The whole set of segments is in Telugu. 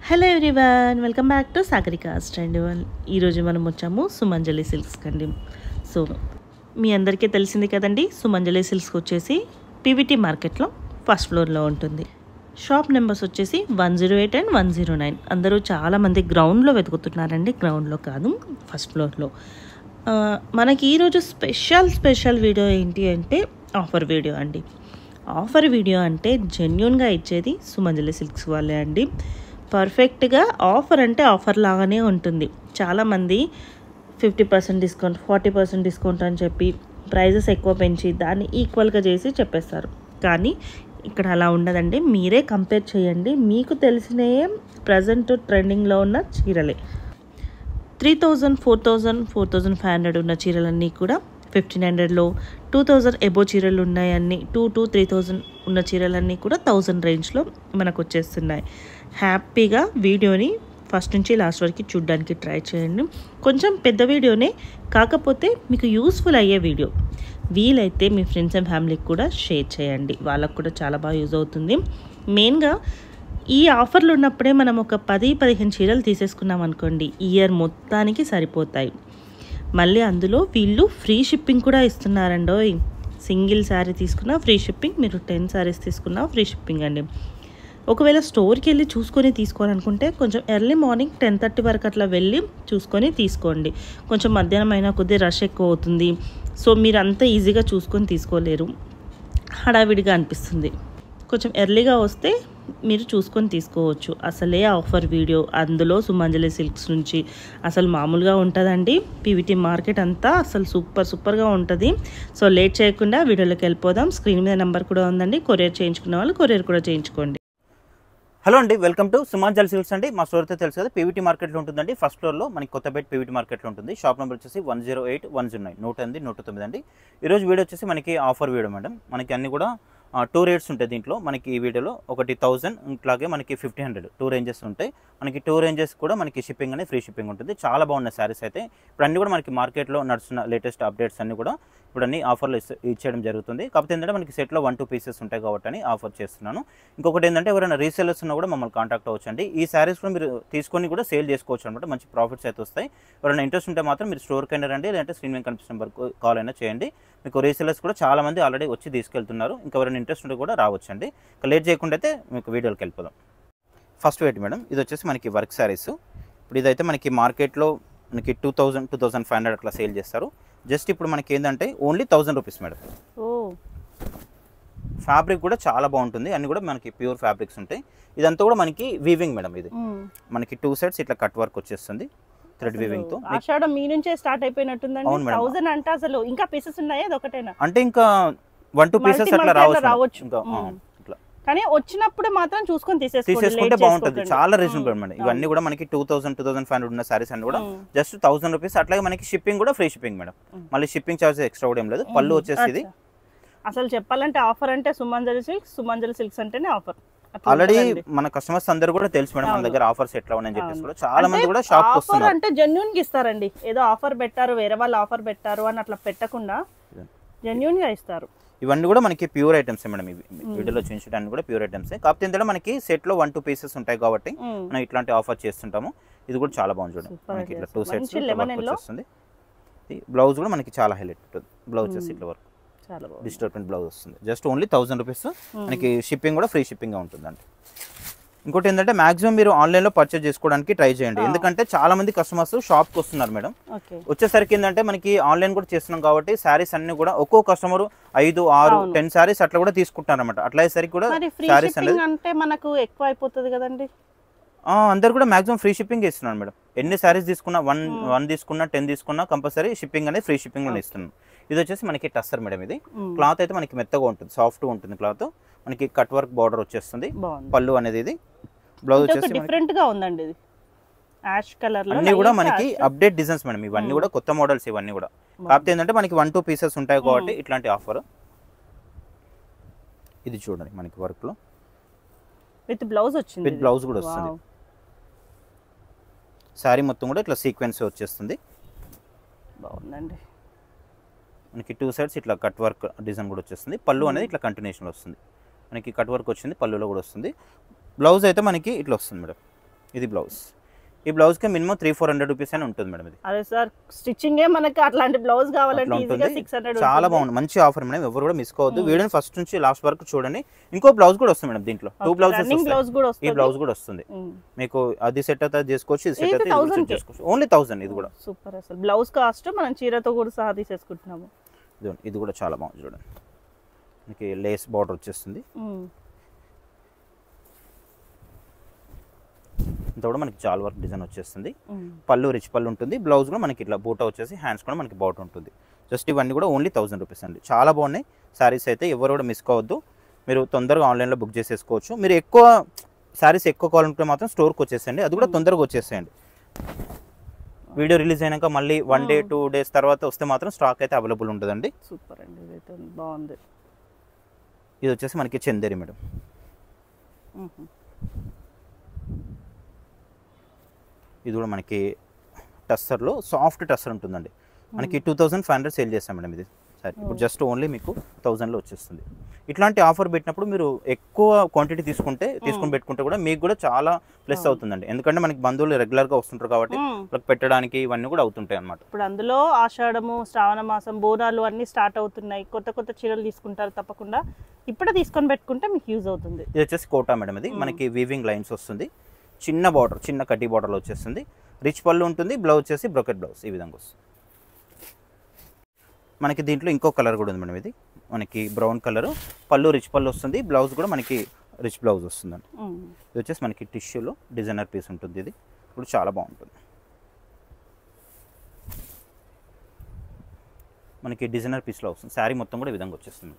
Hello everyone, welcome back to సాగరికాస్ట్ అండి. ఈరోజు మనం వచ్చాము సుమంజలి సిల్క్స్కి అండి. సో మీ అందరికీ తెలిసింది కదండి, సుమంజలి సిల్క్స్ వచ్చేసి పీవీటీ మార్కెట్లో ఫస్ట్ ఫ్లోర్లో ఉంటుంది. షాప్ నెంబర్స్ వచ్చేసి 108 అండ్ 109. అందరూ చాలామంది గ్రౌండ్లో వెతుకుతున్నారండి, గ్రౌండ్లో కాదు ఫస్ట్ ఫ్లోర్లో. మనకి ఈరోజు స్పెషల్ వీడియో ఏంటి అంటే ఆఫర్ వీడియో అండి. ఆఫర్ వీడియో అంటే జెన్యూన్గా ఇచ్చేది సుమంజలి సిల్క్స్ వాళ్ళే అండి. పర్ఫెక్ట్గా ఆఫర్ అంటే ఆఫర్ లాగానే ఉంటుంది. చాలామంది 50% డిస్కౌంట్, 40% డిస్కౌంట్ అని చెప్పి ప్రైజెస్ ఎక్కువ పెంచి దాన్ని ఈక్వల్గా చేసి చెప్పేస్తారు. కానీ ఇక్కడ అలా ఉండదండి. మీరే కంపేర్ చేయండి. మీకు తెలిసినే ప్రజెంట్ ట్రెండింగ్లో ఉన్న చీరలే 3000, 4000, 4500 ఉన్న చీరలన్నీ కూడా 1500లో, 2000 ఎబో చీరలు ఉన్నాయన్నీ, 2 to 3000 ఉన్న చీరలన్నీ కూడా 1000 రేంజ్లో మనకు వచ్చేస్తున్నాయి. హ్యాపీగా వీడియోని ఫస్ట్ నుంచి లాస్ట్ వరకు చూడడానికి ట్రై చేయండి. కొంచెం పెద్ద వీడియోనే, కాకపోతే మీకు యూస్ఫుల్ అయ్యే వీడియో. వీలైతే మీ ఫ్రెండ్స్ అండ్ ఫ్యామిలీకి కూడా షేర్ చేయండి, వాళ్ళకు కూడా చాలా బాగా యూజ్ అవుతుంది. మెయిన్గా ఈ ఆఫర్లు ఉన్నప్పుడే మనం ఒక 10-15 చీరలు తీసేసుకున్నాం అనుకోండి, ఇయర్ మొత్తానికి సరిపోతాయి. మళ్ళీ అందులో వీళ్ళు ఫ్రీ షిప్పింగ్ కూడా ఇస్తున్నారండో. సింగిల్ శారీ తీసుకున్నా ఫ్రీ షిప్పింగ్, మీరు 10 శారీస్ తీసుకున్నా ఫ్రీ షిప్పింగ్ అండి. ఒకవేళ స్టోర్కి వెళ్ళి చూసుకొని తీసుకోవాలనుకుంటే కొంచెం ఎర్లీ మార్నింగ్ 10:30 వరకు అట్లా వెళ్ళి చూసుకొని తీసుకోండి. కొంచెం మధ్యాహ్నం అయినా కొద్దిగా రష్ ఎక్కువ అవుతుంది. సో మీరు అంత ఈజీగా చూసుకొని తీసుకోలేరు, హడావిడిగా అనిపిస్తుంది. కొంచెం ఎర్లీగా వస్తే మీరు చూసుకొని తీసుకోవచ్చు. అసలే ఆఫర్ వీడియో, అందులో సుమంజలి సిల్క్స్ నుంచి అసలు మామూలుగా ఉంటుందండి. పీవీటీ మార్కెట్ అంతా అసలు సూపర్గా ఉంటుంది. సో లేట్ చేయకుండా వీడియోలోకి వెళ్ళిపోదాం. స్క్రీన్ మీద నెంబర్ కూడా ఉందండి. కొరియర్ చేయించుకున్న వాళ్ళు కొరియర్ కూడా చేయించుకోండి. హలో అండి, వెల్కమ్ టు సుమంజలి సిల్క్స్ అండి. మా స్టోర్ అయితే తెలుసు కదా, పీవీటీ మార్కెట్లో ఉంటుందండి. ఫస్ట్ ఫ్లోర్లో మనకి కొత్తపేట పీవీటీ మార్కెట్లో ఉంటుంది. షాప్ నెంబర్ వచ్చేసి 108, 109, 108, 109 అండి. ఈరోజు వీడియో వచ్చేసి మనకి ఆఫర్ వీడియో మేడం. మనకి అన్ని కూడా 2 రేట్స్ ఉంటాయి దీంట్లో. మనకి ఈ వీడియోలో ఒకటి 1000, ఇట్లాగే మనకి 1500, 2 రేంజెస్ ఉంటాయి. మనకి 2 రేంజెస్ కూడా మనకి షిప్పింగ్ అనేది ఫ్రీ షిప్పింగ్ ఉంటుంది. చాలా బాగున్నాయి శారీస్ అయితే. ఇప్పుడు అన్ని కూడా మనకి మార్కెట్లో నడుస్తున్న లేటెస్ట్ అప్డేట్స్ అన్ని కూడా ఇప్పుడు అన్ని ఆఫర్లు ఇచ్చేయడం జరుగుతుంది. కాకపోతే ఏంటంటే మనకి సెట్లో 1-2 పీసెస్ ఉంటాయి కాబట్టి అని ఆఫర్ చేస్తున్నాను. ఇంకొకటి ఏంటంటే ఎవరైనా రీసేలర్స్ ఉన్నా కూడా మమ్మల్ని కాంటాక్ట్ అవ్వచ్చు అండి. ఈ శారీస్ కూడా మీరు తీసుకొని కూడా సేల్ చేసుకోవచ్చు అనమాట. మంచి ప్రాఫిట్స్ అయితే వస్తాయి. ఎవరైనా ఇంట్రెస్ట్ ఉంటే మాత్రం మీరు స్టోర్కి అయినా రండి, లేదంటే స్క్రీన్ మీద కనిపిస్తున్న నెంబర్కి కాల్ అయినా చేయండి. మీకు రీసేలర్స్ కూడా చాలామంది ఆల్రెడీ వచ్చి తీసుకెళ్తున్నారు. ఇంకా ఎవరైనా ఇంట్రెస్ట్ ఉంటే కూడా రావచ్చు అండి. ఇంకా లేట్ చేయకుండా అయితే మీకు వీడియోకి వెళ్ళిపోదాం. ఫస్ట్ వెయిట్ మేడం, ఇది వచ్చేసి మనకి వర్క్ శారీస్. ఇప్పుడు ఇదైతే మనకి మార్కెట్లో మనకి 2000, 2500 అట్లా సేల్ చేస్తారు. జస్ట్ ఇప్పుడు మనకి ఏంటంటే ఓన్లీ 1000 రూపీస్ మేడం. ఫ్యాబ్రిక్ కూడా చాలా బాగుంటుంది. అన్ని కూడా మనకి ప్యూర్ ఫ్యాబ్రిక్స్ ఉంటాయి. ఇదంతా కూడా మనకి వీవింగ్ మేడం. ఇది మనకి 2 సైడ్స్ ఇట్లా కట్ వర్క్ వచ్చేస్తుంది థ్రెడ్ వీవింగ్ తో. ఆషాఢం మీ నుంచే స్టార్ట్ అయిపోయినట్టుందండి. 1000 అంటే అసలు ఇంకా పీసెస్ ఉన్నాయా? అది ఒకటేనా అంటే ఇంకా 1-2 పీసెస్ అట్లా రావచ్చు ఇంకా. కానీ వచ్చినప్పుడు మాత్రం చూసుకొని తీసేసుకుంటే బాగుంటుంది. చాలా రీజనబుల్ అనమాట. ఇవన్నీ కూడా మనకి 2000, 2500 ఉన్న సారీస్ అన్ని కూడా జస్ట్ 1000 రూపీస్. అట్లాగే మనకి షిప్పింగ్ కూడా ఫ్రీ షిప్పింగ్ మేడం. మళ్ళీ షిప్పింగ్ చార్జెస్ ఎక్స్ట్రా కూడా ఏం లేదు. పళ్ళు వచ్చేసి అసలు చెప్పాలంటే ఆఫర్ అంటే సుమంజలి సిల్క్స్ అంటేనే ఆఫర్. ఆల్రెడీ మన కస్టమర్స్ అందరూ కూడా తెలుసు మేడం మన దగ్గర ఆఫర్స్ ఎట్లా ఉన్నాయని చెప్పేసి కూడా చాలా మంది కూడా షాప్ వస్తున్నారు. అంటే జెన్యూన్ గా ఇస్తారండి. ఏదో ఆఫర్ పెట్టారు, వేరే వాళ్ళు ఆఫర్ పెట్టారు అని అట్లా పెట్టకుండా జెన్యూన్ గా ఇస్తారు. ఇవన్నీ కూడా మనకి ప్యూర్ ఐటమ్స్ మేడం. ఇవి వీడియోలో చూపించడానికి కూడా ప్యూర్ ఐటమ్స్. కాకపోతే ఏంటంటే మనకి సెట్ లో 1-2 పీసెస్ ఉంటాయి కాబట్టి మనం ఇట్లాంటి ఆఫర్ చేస్తుంటాము. ఇది కూడా చాలా బాగుంది చూడండి. మనకి ఇట్లా 2 సెట్స్ వస్తుంది. బ్లౌజ్ కూడా మనకి చాలా హైలైట్ ఉంటుంది. బ్లౌజ్ వచ్చేసి ఇట్లా వర్క్ డిజిటల్ ప్రింట్ బ్లౌజ్ వస్తుంది. Just only 1000 rupees. మనకి షిప్పింగ్ కూడా ఫ్రీ షిప్పింగ్ గా ఉంటుందండి. ఇంకోటి ఏంటంటే మాక్సిమం మీరు ఆన్లైన్లో పర్చేజ్ చేసుకోవడానికి ట్రై చేయండి. ఎందుకంటే చాలా మంది కస్టమర్స్ షాప్కి వస్తున్నారు మేడం. వచ్చేసరికి ఏంటంటే మనకి ఆన్లైన్ కూడా చేస్తున్నాం కాబట్టి శారీస్ అన్ని కూడా ఒక్కో కస్టమర్ 5, 6, 10 శారీస్ అట్లా కూడా తీసుకుంటారు అనమాట. అట్లా అయ్యేసరికి కూడా శారీస్ అనేది అంటే మనకు ఎక్కువ అయిపోతుంది కదండి. అందరు కూడా మాక్సిమం ఫ్రీ షిప్పింగ్ ఇస్తున్నాను మేడం. ఎన్ని శారీస్ తీసుకున్నా, 1 తీసుకున్నా, 10 తీసుకున్నా కంపల్సరీ షిప్పింగ్ అనేది ఫ్రీ షిప్పింగ్ లో ఇస్తున్నాను. ఇది వచ్చేసి మనకి టస్సర్ మేడం. ఇది క్లాత్ అయితే మనకి మెత్తగా ఉంటుంది, సాఫ్ట్ ఉంటుంది క్లాత్. మనకి కట్ వర్క్ బార్డర్ వచ్చేస్తుంది. పళ్ళు అనేది ఇది. బ్లౌజ్ వచ్చేసి డిఫరెంట్ గా ఉందండి. ఇది యాష్ కలర్ లో అన్ని కూడా మనకి అప్డేట్ డిజైన్స్ మేడం. ఇవన్నీ కూడా కొత్త మోడల్స్ ఇవన్నీ కూడా. కాకపోతే ఏంటంటే మనకి 1-2 పీసెస్ ఉంటాయి కాబట్టి ఇట్లాంటి ఆఫర్. ఇది చూడండి మనకి వర్క్ లో విత్ బ్లౌజ్ వచ్చింది. విత్ బ్లౌజ్ కూడా వస్తుంది. శారీ మొత్తం కూడా ఇట్లా సీక్వెన్స్ వచ్చేస్తుంది. బాగుందండి. మనకి 2 సైడ్స్ ఇట్లా కట్ వర్క్ డిజైన్ కూడా వచ్చేస్తుంది. పళ్ళు అనేది ఇట్లా కంటిన్యూషన్ వస్తుంది. మనకి కట్ వర్క్ వచ్చింది, పళ్ళులో కూడా వస్తుంది. బ్లౌజ్ అయితే మనకి ఇట్లా వస్తుంది మేడం. ఇది బ్లౌజ్. ఈ బ్లౌజ్కి మినిమం 300-400 రూపీస్ అని ఉంటుంది మేడం. ఇది అదే సార్ స్టిచ్చింగే మనకి అట్లాంటి బ్లౌజ్ కావాలంటే ఈజీగా 600 చాలా బాగుంది. మంచి ఆఫర్ మేడం, ఎవరు కూడా మిస్ కావద్దు. వీడియోని ఫస్ట్ నుంచి లాస్ట్ వరకు చూడండి. ఇంకో బ్లౌజ్ కూడా వస్తుంది మేడం దీంట్లో. 2 బ్లౌజెస్ వస్తాయి. ఈ బ్లౌజ్ కూడా వస్తుంది మీకు. అది సెట్ అయితే చేసుకోవచ్చు, ఇది సెట్ అయితే చేసుకోవచ్చు. ఓన్లీ 1000 ఇది కూడా. సూపర్. అసలు బ్లౌజ్ కాస్ట్ మనం చీరతో కూడా సహా తీసేసుకుంటున్నాము. ఇది కూడా చాలా బాగుంది చూడండి. మీకు లేస్ బార్డర్ వచ్చేస్తుంది. ఇంత కూడా మనకి జాల్ వర్క్ డిజైన్ వచ్చేస్తుంది. పళ్ళు రిచ్ పళ్ళు ఉంటుంది. బ్లౌజ్ కూడా మనకి ఇట్లా బూటా వచ్చేసి హ్యాండ్స్ కూడా మనకి బార్డర్ ఉంటుంది. జస్ట్ ఇవన్నీ కూడా ఓన్లీ 1000 రూపీస్ అండి. చాలా బాగున్నాయి శారీస్ అయితే, ఎవరు కూడా మిస్ కావద్దు. మీరు తొందరగా ఆన్లైన్లో బుక్ చేసేసుకోవచ్చు. మీరు ఎక్కువ శారీస్ ఎక్కువ కావాలంటే మాత్రం స్టోర్కి వచ్చేసేయండి, అది కూడా తొందరగా వచ్చేసేయండి. వీడియో రిలీజ్ అయినాక మళ్ళీ 1 డే 2 డేస్ తర్వాత వస్తే మాత్రం స్టాక్ అయితే అవైలబుల్ ఉంటుందండి. సూపర్ అండి, ఇదైతే బాగుంది. ఇది వచ్చేసి మనకి చందేరి మేడం. ఇది కూడా మనకి టస్సర్లో సాఫ్ట్ టస్సర్ ఉంటుందండి. మనకి 2500 సేల్ చేస్తాం మేడం ఇది. సరే, ఇప్పుడు జస్ట్ ఓన్లీ మీకు 1000లో వచ్చేస్తుంది. ఇట్లాంటి ఆఫర్ పెట్టినప్పుడు మీరు ఎక్కువ క్వాంటిటీ తీసుకుని పెట్టుకుంటే కూడా మీకు కూడా చాలా ప్లస్ అవుతుందండి. ఎందుకంటే మనకి బంధువులు రెగ్యులర్గా వస్తుంటారు కాబట్టి వాళ్ళకి పెట్టడానికి ఇవన్నీ కూడా అవుతుంటాయి అన్నమాట. ఇప్పుడు అందులో ఆషాఢము, శ్రావణ మాసం, బోనాలు అన్నీ స్టార్ట్ అవుతున్నాయి. కొత్త కొత్త చీరలు తీసుకుంటారు, తప్పకుండా ఇప్పుడే తీసుకొని పెట్టుకుంటే మీకు యూజ్ అవుతుంది. ఇది వచ్చేసి కోటా మేడం. ఇది మనకి వీవింగ్ లైన్స్ వస్తుంది. చిన్న బార్డర్, చిన్న కడ్డీ బార్డర్లో వచ్చేస్తుంది. రిచ్ పళ్ళు ఉంటుంది. బ్లౌజ్ వచ్చేసి బ్రోకెట్ బ్లౌజ్ ఈ విధంగా వస్తుంది. మనకి దీంట్లో ఇంకో కలర్ కూడా ఉంది మేడం. ఇది మనకి బ్రౌన్ కలర్. పళ్ళు రిచ్ పళ్ళు వస్తుంది. బ్లౌజ్ కూడా మనకి రిచ్ బ్లౌజ్ వస్తుందండి. ఇది వచ్చేసి మనకి టిష్యూలో డిజైనర్ పీస్ ఉంటుంది. ఇది ఇప్పుడు చాలా బాగుంటుంది. మనకి డిజైనర్ పీస్లో వస్తుంది. శారీ మొత్తం కూడా ఈ విధంగా వచ్చేస్తుంది.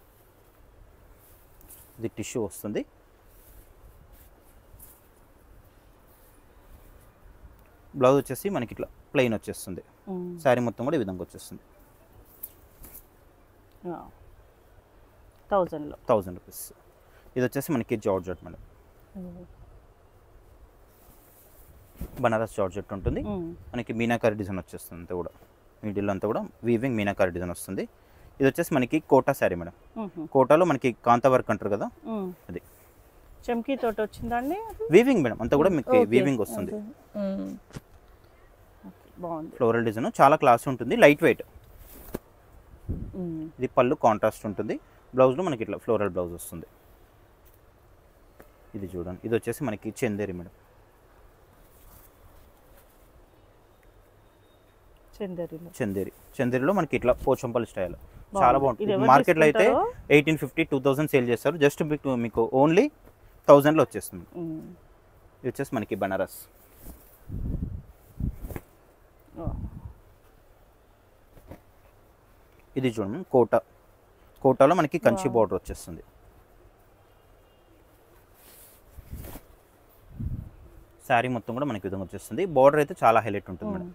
ఇది టిష్యూ వస్తుంది. బ్లౌజ్ వచ్చేసి మనకి ఇట్లా ప్లెయిన్ వచ్చేస్తుంది. శారీ మొత్తం కూడా ఈ విధంగా వచ్చేస్తుంది. 1000 రూపీస్. ఇది వచ్చేసి మనకి జార్జెట్ మేడం. బనారస్ జార్జెట్ ఉంటుంది. మనకి మీనాకారి డిజైన్ వచ్చేస్తుంది. అంతా కూడా మిడిల్ అంతా కూడా వీవింగ్ మీనాకారి డిజైన్ వస్తుంది. ఇది వచ్చేసి మనకి కోటా శారీ మేడం. కోటాలో మనకి కాంతా వర్క్ అంటారు కదా, అది చమ్కీ తోట వచ్చిందండి. వీవింగ్ మేడం, అంతా కూడా మీకు వీవింగ్ వస్తుంది. బాగుంది. ఫ్లోరల్ డిజైన్ చాలా క్లాస్ ఉంటుంది, లైట్ వెయిట్. ఇది పళ్ళు కాంట్రాస్ట్ ఉంటుంది. బ్లౌజ్లో మనకి ఇట్లా ఫ్లోరల్ బ్లౌజ్ వస్తుంది. ఇది చూడండి. ఇది వచ్చేసి మనకి చందేరి మేడం. చందేరిలో మనకి ఇట్లా పోచంపల్లి స్టైల్ చాలా బాగుంటుంది. మార్కెట్లో అయితే 1850-2000 సేల్ చేస్తారు. జస్ట్ మీకు ఓన్లీ 1000లో వచ్చేస్తుంది. ఇది వచ్చేసి మనకి బనారస్. ఇది చూడండి కోటాలో మనకి కంచి బార్డర్ వచ్చేస్తుంది. శారీ మొత్తం కూడా మనకి విధంగా వచ్చేస్తుంది. బార్డర్ అయితే చాలా హైలైట్ ఉంటుంది మేడం.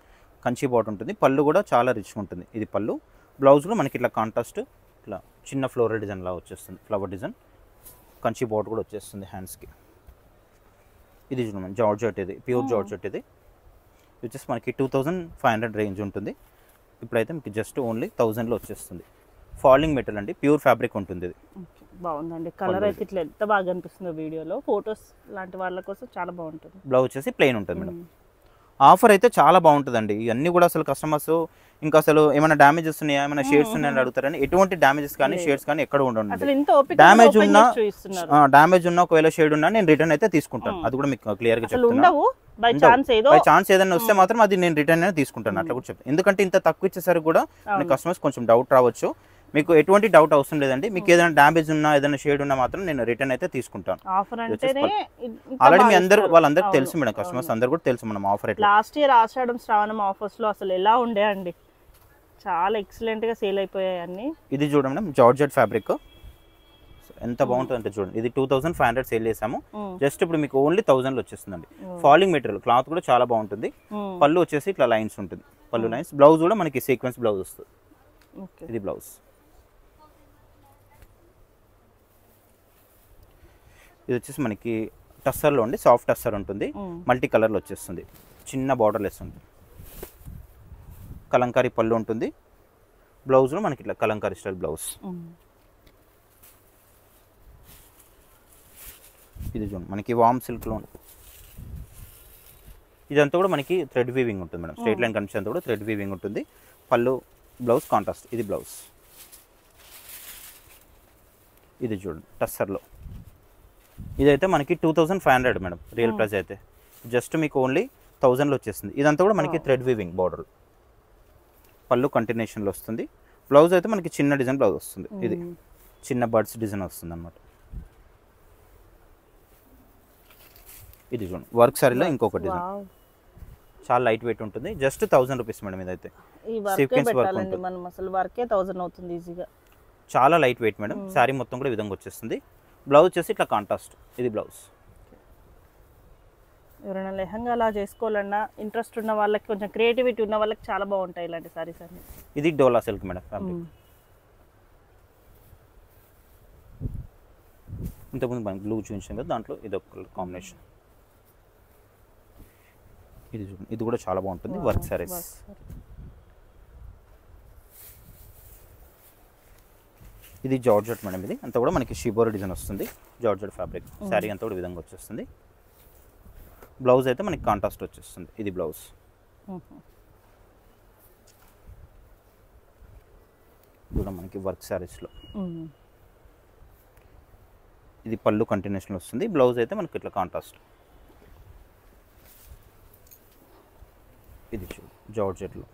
కంచి బార్డర్ ఉంటుంది. పళ్ళు కూడా చాలా రిచ్గా ఉంటుంది. ఇది పళ్ళు. బ్లౌజ్ కూడా మనకి ఇట్లా కాంట్రాస్ట్ ఇట్లా చిన్న ఫ్లోరల్ డిజైన్ లా వచ్చేస్తుంది. Flower design. కంచి బార్డర్ కూడా వచ్చేస్తుంది హ్యాండ్స్కి. ఇది చూడండి జార్జెట్. ఇది ప్యూర్ జార్జెట్. ఇది వచ్చేసి మనకి 2500 రేంజ్ ఉంటుంది. ఇప్పుడైతే మీకు జస్ట్ ఓన్లీ 1000లో వచ్చేస్తుంది. ఫాలింగ్ మెటీరియల్ అండి, ప్యూర్ ఫ్యాబ్రిక్ ఉంటుంది. ఇది బాగుందండి. కలర్ అయితే ఇట్లా ఎంత బాగా అనిపిస్తుందో వీడియోలో. ఫొటోస్ లాంటి వాళ్ళ కోసం చాలా బాగుంటుంది. బ్లౌజ్ వచ్చేసి ప్లెయిన్ ఉంటుంది మేడం. ఆఫర్ అయితే చాలా బాగుంటుందండి. ఇవన్నీ కూడా అసలు కస్టమర్స్ ఇంకా అసలు ఏమైనా డ్యామేజెస్ ఉన్నాయా, ఏమైనా షేడ్స్ ఉన్నాయని అడుగుతారని. ఎటువంటి డ్యామేజెస్ కానీ షేడ్స్ కానీ ఎక్కడ ఉండదు. డ్యామేజ్ ఉన్నా ఒకవేళ షేడ్ ఉన్నా నేను రిటర్న్ అయితే తీసుకుంటాను. అది కూడా మీకు క్లియర్ గా చెప్తున్నాను. బై ఛాన్స్ ఏదైనా వస్తే మాత్రం అది నేను రిటర్న్ అయినా తీసుకుంటాను. అట్లా కూడా చెప్తాను. ఎందుకంటే ఇంత తక్కువ ఇచ్చేసరికి కూడా కస్టమర్స్ కొంచెం డౌట్ రావచ్చు. మీకు ఎటువంటి డౌట్ అవసరం లేదండి. మీకు ఏదైనా డ్యామేజ్ ఉన్నా ఏదైనా షేడ్ ఉన్నా మాత్రం నేను రిటర్న్ అయితే తీసుకుంటాను. ఆల్రెడీ మీ అందరూ వాళ్ళందరికీ తెలుసు మేడం, కస్టమర్స్ అందరూ కూడా తెలుసు మనం ఆఫర్. లాస్ట్ ఇయర్ ఆషాఢం శ్రావణం ఆఫర్స్ లో అసలు ఎలా ఉండే అండి, చాలా ఎక్సలెంట్ గా సేల్ అయిపోయాయి అన్ని. ఇది చూడండి మేడం, జార్జెట్ ఫ్యాబ్రిక్ ఎంత బాగుంటుంది అంటే చూడండి. ఇది 2500 సేల్ చేసాము. జస్ట్ ఇప్పుడు మీకు ఓన్లీ 1000లో వచ్చేస్తుందండి. ఫాలింగ్ మెటీరియల్, క్లాత్ కూడా చాలా బాగుంటుంది. పళ్ళు వచ్చేసి ఇట్లా లైన్స్ ఉంటుంది, పళ్ళు లైన్స్. బ్లౌజ్ కూడా మనకి సీక్వెన్స్ బ్లౌజ్ వస్తుంది. ఇది బ్లౌజ్. ఇది వచ్చేసి మనకి టస్సర్లో ఉండి సాఫ్ట్ టస్సర్ ఉంటుంది. మల్టీ కలర్లో వచ్చేస్తుంది. చిన్న బార్డర్ లెస్ ఉంటుంది. కలంకారీ పళ్ళు ఉంటుంది. బ్లౌజ్లో మనకి ఇట్లా కలంకారీ స్టైల్ బ్లౌజ్. ఇది చూడండి మనకి వామ్ సిల్క్లో ఇదంతా కూడా మనకి థ్రెడ్ వీవింగ్ ఉంటుంది మేడం. స్ట్రైట్ లైన్ కనిపించే అంతా కూడా థ్రెడ్ వీవింగ్ ఉంటుంది. పళ్ళు, బ్లౌజ్ కాంట్రాస్ట్. ఇది బ్లౌజ్. ఇది చూడండి టస్సర్లో. ఇదైతే మనకి 2500 మేడం రియల్ ప్రైస్ అయితే. జస్ట్ మీకు ఓన్లీ 1000లో వచ్చేస్తుంది. ఇదంతా కూడా మనకి థ్రెడ్ వీవింగ్ బార్డర్. పళ్ళు కంటిన్యూషన్లో వస్తుంది. బ్లౌజ్ అయితే మనకి చిన్న డిజైన్ బ్లౌజ్ వస్తుంది. ఇది చిన్న బర్డ్స్ డిజైన్ వస్తుంది అనమాట. ఇది చూడండి వర్క్ సారీలో ఇంకొక డిజైన్. చాలా లైట్ వెయిట్ ఉంటుంది. Just 1000 rupees madam. ఇదైతే సీక్వెన్స్ వర్క్ ఉంటుంది. మనం అసలు వర్కే 1000 అవుతుంది ఈజీగా. చాలా లైట్ వెయిట్ మేడం. శారీ మొత్తం కూడా ఈ విధంగా వచ్చేస్తుంది. బ్లౌజ్ వచ్చేసి ఇట్లా కాంట్రాస్ట్. ఇది బ్లౌజ్. ఎవరైనా లెహంగా అలా చేసుకోవాలన్నా ఇంట్రెస్ట్ ఉన్న వాళ్ళకి, కొంచెం క్రియేటివిటీ ఉన్న వాళ్ళకి చాలా బాగుంటాయి ఇలాంటి సారీస్ అన్ని. ఇది డోలా సిల్క్ మేడం ఫ్యాబ్రిక్. ఇంతకుముందు మనకి బ్లూ చూపించాం కదా, దాంట్లో ఇది ఒక కాంబినేషన్. ఇది చూడండి, ఇది కూడా చాలా బాగుంటుంది. వర్క్ సారీస్. ఇది జార్జెట్ మేడం. ఇది అంతా కూడా మనకి షిబోరి డిజైన్ వస్తుంది. Georgette fabric. శారీ అంతా కూడా విధంగా వచ్చేస్తుంది. బ్లౌజ్ అయితే మనకి కాంట్రాస్ట్ వచ్చేస్తుంది. ఇది బ్లౌజ్. కూడా మనకి వర్క్ శారీస్లో. ఇది పళ్ళు కంటిన్యూషన్ వస్తుంది. బ్లౌజ్ అయితే మనకి ఇట్లా కాంట్రాస్ట్. ఇది చూడు జార్జెట్లో.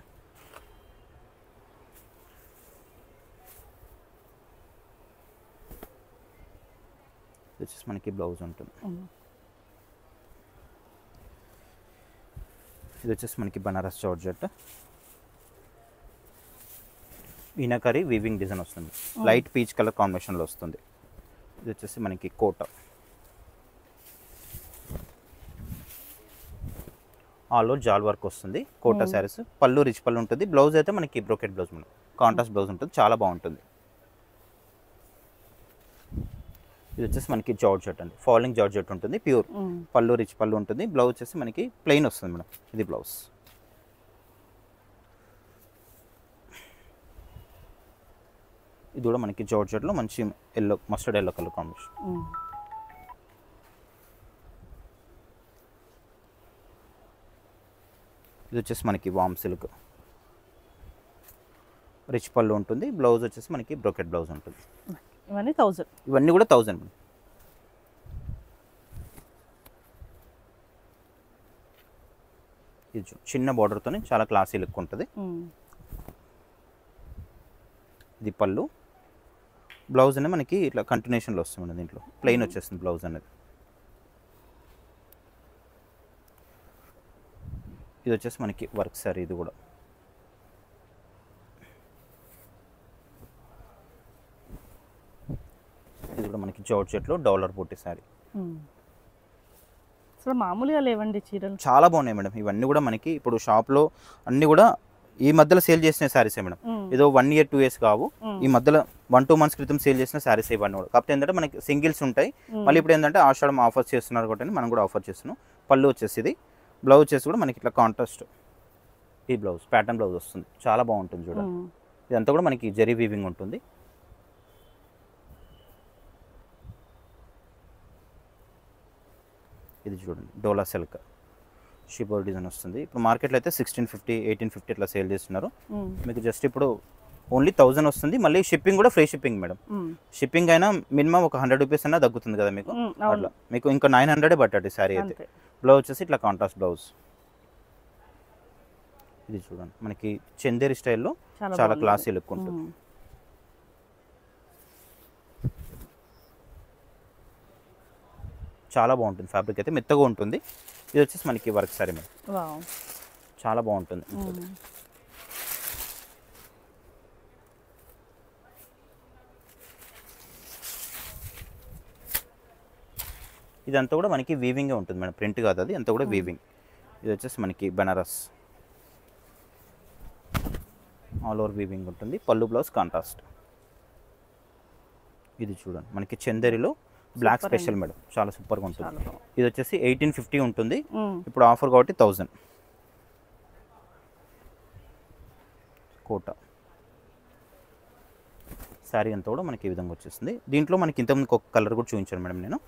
ఇది వచ్చేసి మనకి బ్లౌజ్ ఉంటుంది. ఇది వచ్చేసి మనకి బనారస్ జార్జెట్. ఈనకరీ వీవింగ్ డిజైన్ వస్తుంది. లైట్ పీచ్ కలర్ కాంబినేషన్లో వస్తుంది. ఇది వచ్చేసి మనకి కోట. ఆల్ ఓవర్ జాల్ వర్క్ వస్తుంది. కోటా శారీస్. పళ్ళు రిచ్ పళ్ళు ఉంటుంది. బ్లౌజ్ అయితే మనకి brocade blouse madam. Contrast blouse ఉంటుంది. చాలా బాగుంటుంది. ఇది వచ్చేసి మనకి జార్జెట్ అండి. ఫాలింగ్ జార్జెట్ ఉంటుంది. ప్యూర్ పళ్ళు రిచ్ పళ్ళు ఉంటుంది. బ్లౌజ్ వచ్చేసి మనకి ప్లెయిన్ వస్తుంది మేడం. ఇది బ్లౌజ్. ఇది కూడా మనకి జార్జెట్లో మంచి yellow, mustard yellow colour combination. ఇది వచ్చేసి మనకి వామ్ సిల్క్. రిచ్ పళ్ళు ఉంటుంది. బ్లౌజ్ వచ్చేసి మనకి బ్రోకెట్ బ్లౌజ్ ఉంటుంది. ఇవన్నీ 1000. ఇవన్నీ కూడా 1000 మేడం. ఇది చిన్న బార్డర్తో చాలా క్లాసీ లుక్ ఉంటుంది. ఇది పళ్ళు. బ్లౌజ్ అనేది మనకి ఇట్లా కంటిన్యూషన్లో వస్తుంది. దీంట్లో ప్లెయిన్ వచ్చేస్తుంది బ్లౌజ్ అనేది. ఇది వచ్చేసి మనకి వర్క్ సారీ. ఇది కూడా ఇది కూడా మనకి జార్జెట్లో డాలర్ బూటీ సారీ. అసలు మామూలుగా లేవండి చీరలు. చాలా బాగున్నాయి మేడం. ఇవన్నీ కూడా మనకి ఇప్పుడు షాప్లో అన్నీ కూడా ఈ మధ్యలో సేల్ చేసిన శారీసే మేడం. ఏదో 1 year 2 years కావు. ఈ మధ్యలో 1-2 months క్రితం సేల్ చేసిన శారీస్ ఇవన్నీ కూడా. కాకపోతే ఏంటంటే మనకి సింగిల్స్ ఉంటాయి. మళ్ళీ ఇప్పుడు ఏంటంటే ఆషాఢం ఆఫర్స్ చేస్తున్నారు కాబట్టి మనం కూడా ఆఫర్ చేస్తున్నాం. పళ్ళు వచ్చేసి ఇది. బ్లౌజ్ వచ్చేసి కూడా మనకి ఇట్లా కాంట్రాస్ట్. ఈ బ్లౌజ్ ప్యాటర్న్ బ్లౌజ్ వస్తుంది. చాలా బాగుంటుంది చూడండి. ఇదంతా కూడా మనకి జరీ వీవింగ్ ఉంటుంది. ఇది చూడండి డోలా సిల్క్ షిబోర్ డిజైన్ వస్తుంది. ఇప్పుడు మార్కెట్లో అయితే 1650, 1850 ఇట్లా సేల్ చేస్తున్నారు. మీకు జస్ట్ ఇప్పుడు ఓన్లీ 1000 వస్తుంది. మళ్ళీ షిప్పింగ్ కూడా ఫ్రీ షిప్పింగ్ మేడం. షిప్పింగ్ అయినా మినిమం ఒక 100 రూపీస్ అన్నా తగ్గుతుంది కదా మీకు. అట్లా మీకు ఇంకా 900 పట్టండి శారీ అయితే. బ్లౌజ్ వచ్చేసి ఇట్లా కాంట్రాస్ట్ బ్లౌజ్. ఇది చూడండి మనకి చందేరి స్టైల్లో చాలా క్లాసీ లుక్ ఉంటుంది. చాలా బాగుంటుంది. ఫ్యాబ్రిక్ అయితే మెత్తగా ఉంటుంది. ఇది వచ్చేసి మనకి వర్క్ సారీ మేడం. చాలా బాగుంటుంది. ఇదంతా కూడా మనకి వీవింగే ఉంటుంది మేడం. ప్రింట్ కాదు అది, అంతా కూడా వీవింగ్. ఇది వచ్చేసి మనకి బనారస్ ఆల్ ఓవర్ వీవింగ్ ఉంటుంది. పళ్ళు బ్లౌజ్ కాంట్రాస్ట్. ఇది చూడండి మనకి చందేరిలో బ్లాక్ స్పెషల్ మేడం. చాలా సూపర్గా ఉంటుంది. ఇది వచ్చేసి 1850 ఉంటుంది. ఇప్పుడు ఆఫర్ కాబట్టి 1000. కోట శారీ అంతా కూడా మనకి ఈ విధంగా వచ్చేస్తుంది. దీంట్లో మనకి ఇంతకుముందు ఒక కలర్ కూడా చూపించాను మేడం నేను.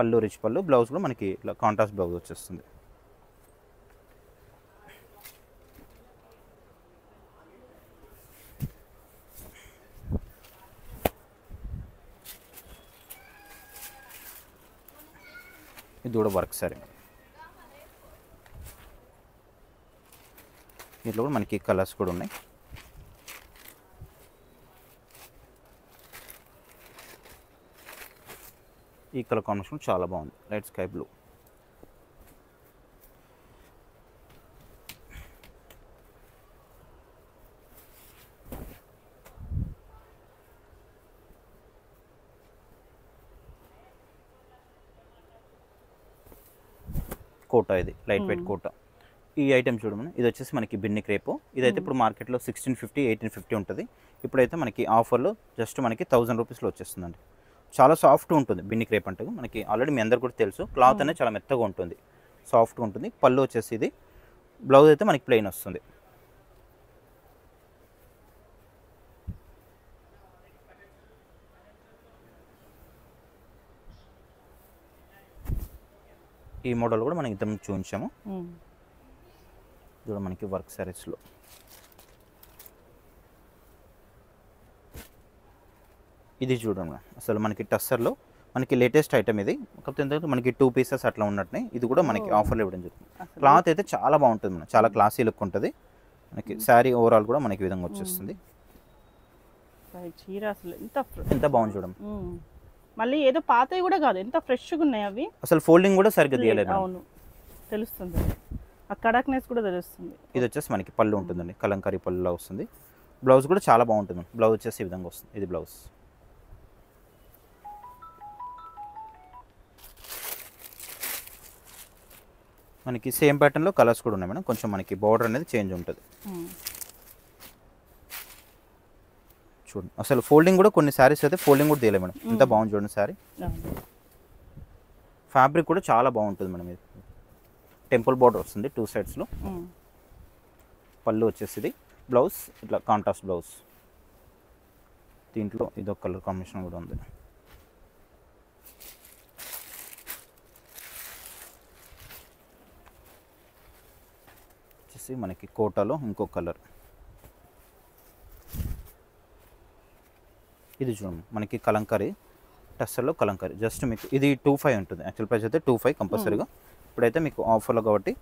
పళ్ళు రిచ్ పళ్ళు, బ్లౌజ్ కూడా మనకి ఇట్లా కాంట్రాస్ట్ బ్లౌజ్ వచ్చేస్తుంది. ఇది కూడా వర్క్ సారీ. దీంట్లో కూడా మనకి కలర్స్ కూడా ఉన్నాయి. ఈ కలర్ కాంబినేషన్ చాలా బాగుంది, లైట్ స్కై బ్లూ. కోటా, ఇది లైట్ వెయిట్ కోటా. ఈ ఐటమ్ చూడమని, ఇది వచ్చేసి మనకి బిన్ని క్రేపు. ఇదైతే ఇప్పుడు మార్కెట్లో 1650, 1850 ఉంటుంది. ఇప్పుడైతే మనకి ఆఫర్లో జస్ట్ మనకి 1000 రూపీస్లో వచ్చేస్తుందండి. చాలా సాఫ్ట్గా ఉంటుంది బిన్ని క్రేప్ అంటే. మనకి ఆల్రెడీ మీ అందరు కూడా తెలుసు, క్లాత్ అనేది చాలా మెత్తగా ఉంటుంది, సాఫ్ట్గా ఉంటుంది. పళ్ళు వచ్చేసి ఇది, బ్లౌజ్ అయితే మనకి ప్లెయిన్ వస్తుంది. ఈ మోడల్ కూడా మనం ఇంతకు చూపించాము. ఇది కూడా మనకి వర్క్ సారీస్లో. ఇది చూడండి, అసలు మనకి టస్సర్లో మనకి లేటెస్ట్ ఐటమ్ ఇది. కాకపోతే ఏంటంటే మనకి 2 పీసెస్ అట్లా ఉన్నట్టునే, ఇది కూడా మనకి ఆఫర్లో ఇవ్వడం జరుగుతుంది. క్లాత్ అయితే చాలా బాగుంటుంది, మనకి చాలా క్లాసీ లుక్ ఉంటుంది. మనకి శారీ ఓవరాల్ కూడా మనకి విధంగా వచ్చేస్తుంది. చీర అసలు ఎంత బాగుంది చూడండి. మళ్ళీ ఏదో పాతవి కూడా కాదు, ఎంత ఫ్రెష్గా ఉన్నాయి అవి. అసలు ఫోల్డింగ్ కూడా సరిగ్గా తీయలేదు. అవును, తెలుస్తుంది, ఆ కడక్నెస్ కూడా తెలుస్తుంది. ఇది వచ్చేసి మనకి పళ్ళు ఉంటుందండి, కలంకారీ పళ్ళులా వస్తుంది. బ్లౌజ్ కూడా చాలా బాగుంటుంది. బ్లౌజ్ వచ్చేసి ఈ విధంగా వస్తుంది. ఇది బ్లౌజ్. మనకి సేమ్ ప్యాటర్న్లో కలర్స్ కూడా ఉన్నాయి మేడం. కొంచెం మనకి బార్డర్ అనేది చేంజ్ ఉంటుంది. చూడండి, అసలు ఫోల్డింగ్ కూడా కొన్ని శారీస్ అయితే ఫోల్డింగ్ కూడా తీయలేదు మేడం. ఎంత బాగుంది చూడండి శారీ. ఫ్యాబ్రిక్ కూడా చాలా బాగుంటుంది మేడం. ఇది టెంపుల్ బార్డర్ వస్తుంది 2 సైడ్స్లో. పళ్ళు వచ్చేసి బ్లౌజ్ ఇట్లా కాంట్రాస్ట్ బ్లౌజ్. దీంట్లో ఇదొక కలర్ కాంబినేషన్ కూడా ఉంది. వచ్చేసి మనకి కోటాలో ఇంకో కలర్. ఇది చూడండి, మనకి కలంకారీ టస్సర్లో కలంకారీ. జస్ట్ మీకు ఇది 25 ఉంటుంది. యాక్చువల్ ప్రైస్ అయితే 25 కంపల్సరీగా. ఇప్పుడైతే మీకు ఆఫర్లో కాబట్టి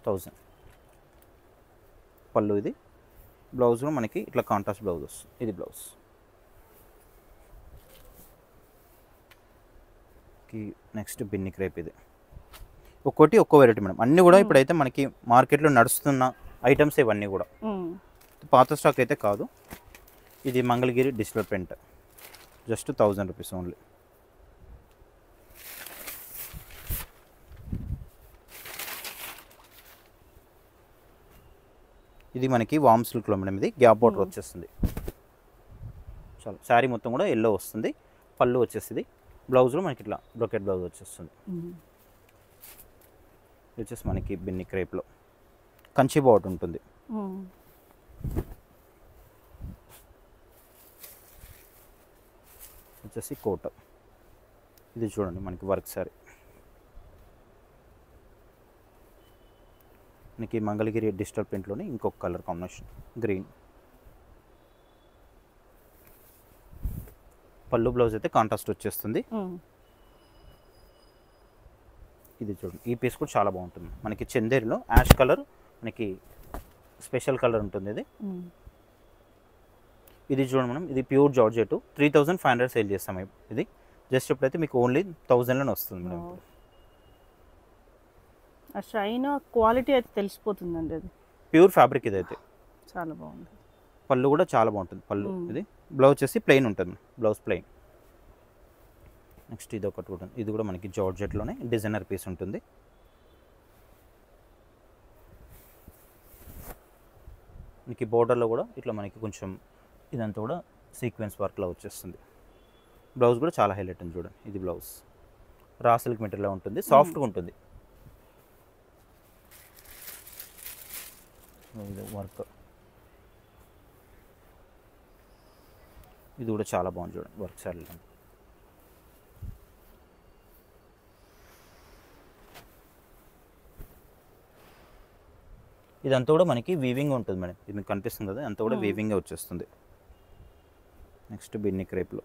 1000. పళ్ళు ఇది, బ్లౌజ్ మనకి ఇట్లా కాంట్రాస్ట్ బ్లౌజ్ వస్తుంది. ఇది బ్లౌజ్. Next Binny crepe. ఇది ఒక్కోటి ఒక్కో వెరైటీ మేడం. అన్నీ కూడా ఇప్పుడైతే మనకి మార్కెట్లో నడుస్తున్న ఐటమ్స్ ఇవన్నీ కూడా, పాత స్టాక్ అయితే కాదు. ఇది Mangalagiri digital print, just 1000 rupees only. ఇది మనకి వామ్ సిల్క్లో మేడం. ఇది గ్యాప్ బార్డర్ వచ్చేస్తుంది. చాలా శారీ మొత్తం కూడా ఎల్లో వస్తుంది. పళ్ళు వచ్చేస్తుంది. బ్లౌజ్లో మనకి ఇట్లా బ్రొకెట్ బ్లౌజ్ వచ్చేస్తుంది. ఇది వచ్చేసి మనకి బిన్ని క్రేప్లో కంచి బార్డర్ ఉంటుంది. వచ్చేసి కోట. ఇది చూడండి మనకి వర్క్ సారీ. మనకి మంగళగిరి డిజిటల్ ప్రింట్లోనే ఇంకొక కలర్ కాంబినేషన్ గ్రీన్. పళ్ళు బ్లౌజ్ అయితే కాంట్రాస్ట్ వచ్చేస్తుంది. ఇది చూడండి, ఈ పీస్ కూడా చాలా బాగుంటుంది. మనకి చందేరిలో యాష్ కలర్ మనకి స్పెషల్ కలర్ ఉంటుంది. ఇది ఇది చూడండి మనం, ఇది ప్యూర్ జార్జెట్ 3500 సేల్ చేస్తాం. ఇది జస్ట్ ఇప్పుడైతే మీకు ఓన్లీ 1000లోనే వస్తుంది మేడం. ఆ షైన్ క్వాలిటీ అయితే తెలిసిపోతుందండి. అది ప్యూర్ ఫ్యాబ్రిక్. ఇదైతే చాలా బాగుంది. పళ్ళు కూడా చాలా బాగుంటుంది. పళ్ళు ఇది, బ్లౌజ్ వచ్చేసి ప్లెయిన్ ఉంటుంది. Blouse plain. నెక్స్ట్ ఇది ఒకటి కూడా, ఇది కూడా మనకి జార్జెట్లోనే డిజైనర్ పీస్ ఉంటుంది. మనకి బోర్డర్లో కూడా ఇట్లా మనకి కొంచెం ఇదంతా కూడా సీక్వెన్స్ వర్క్లో వచ్చేస్తుంది. బ్లౌజ్ కూడా చాలా హైలైట్ ఉంది చూడండి. ఇది బ్లౌజ్ రా సిల్క్ మెటీరియల్లో ఉంటుంది, సాఫ్ట్గా ఉంటుంది. ఇది వర్క్. ఇది కూడా చాలా బాగుంది చూడండి వర్క్ శారీ. ఇదంతా కూడా మనకి వీవింగ్ ఉంటుంది మేడం. ఇది మీకు కనిపిస్తుంది కదా, అంతా కూడా వీవింగ్ వచ్చేస్తుంది. నెక్స్ట్ బిన్ని క్రేప్లో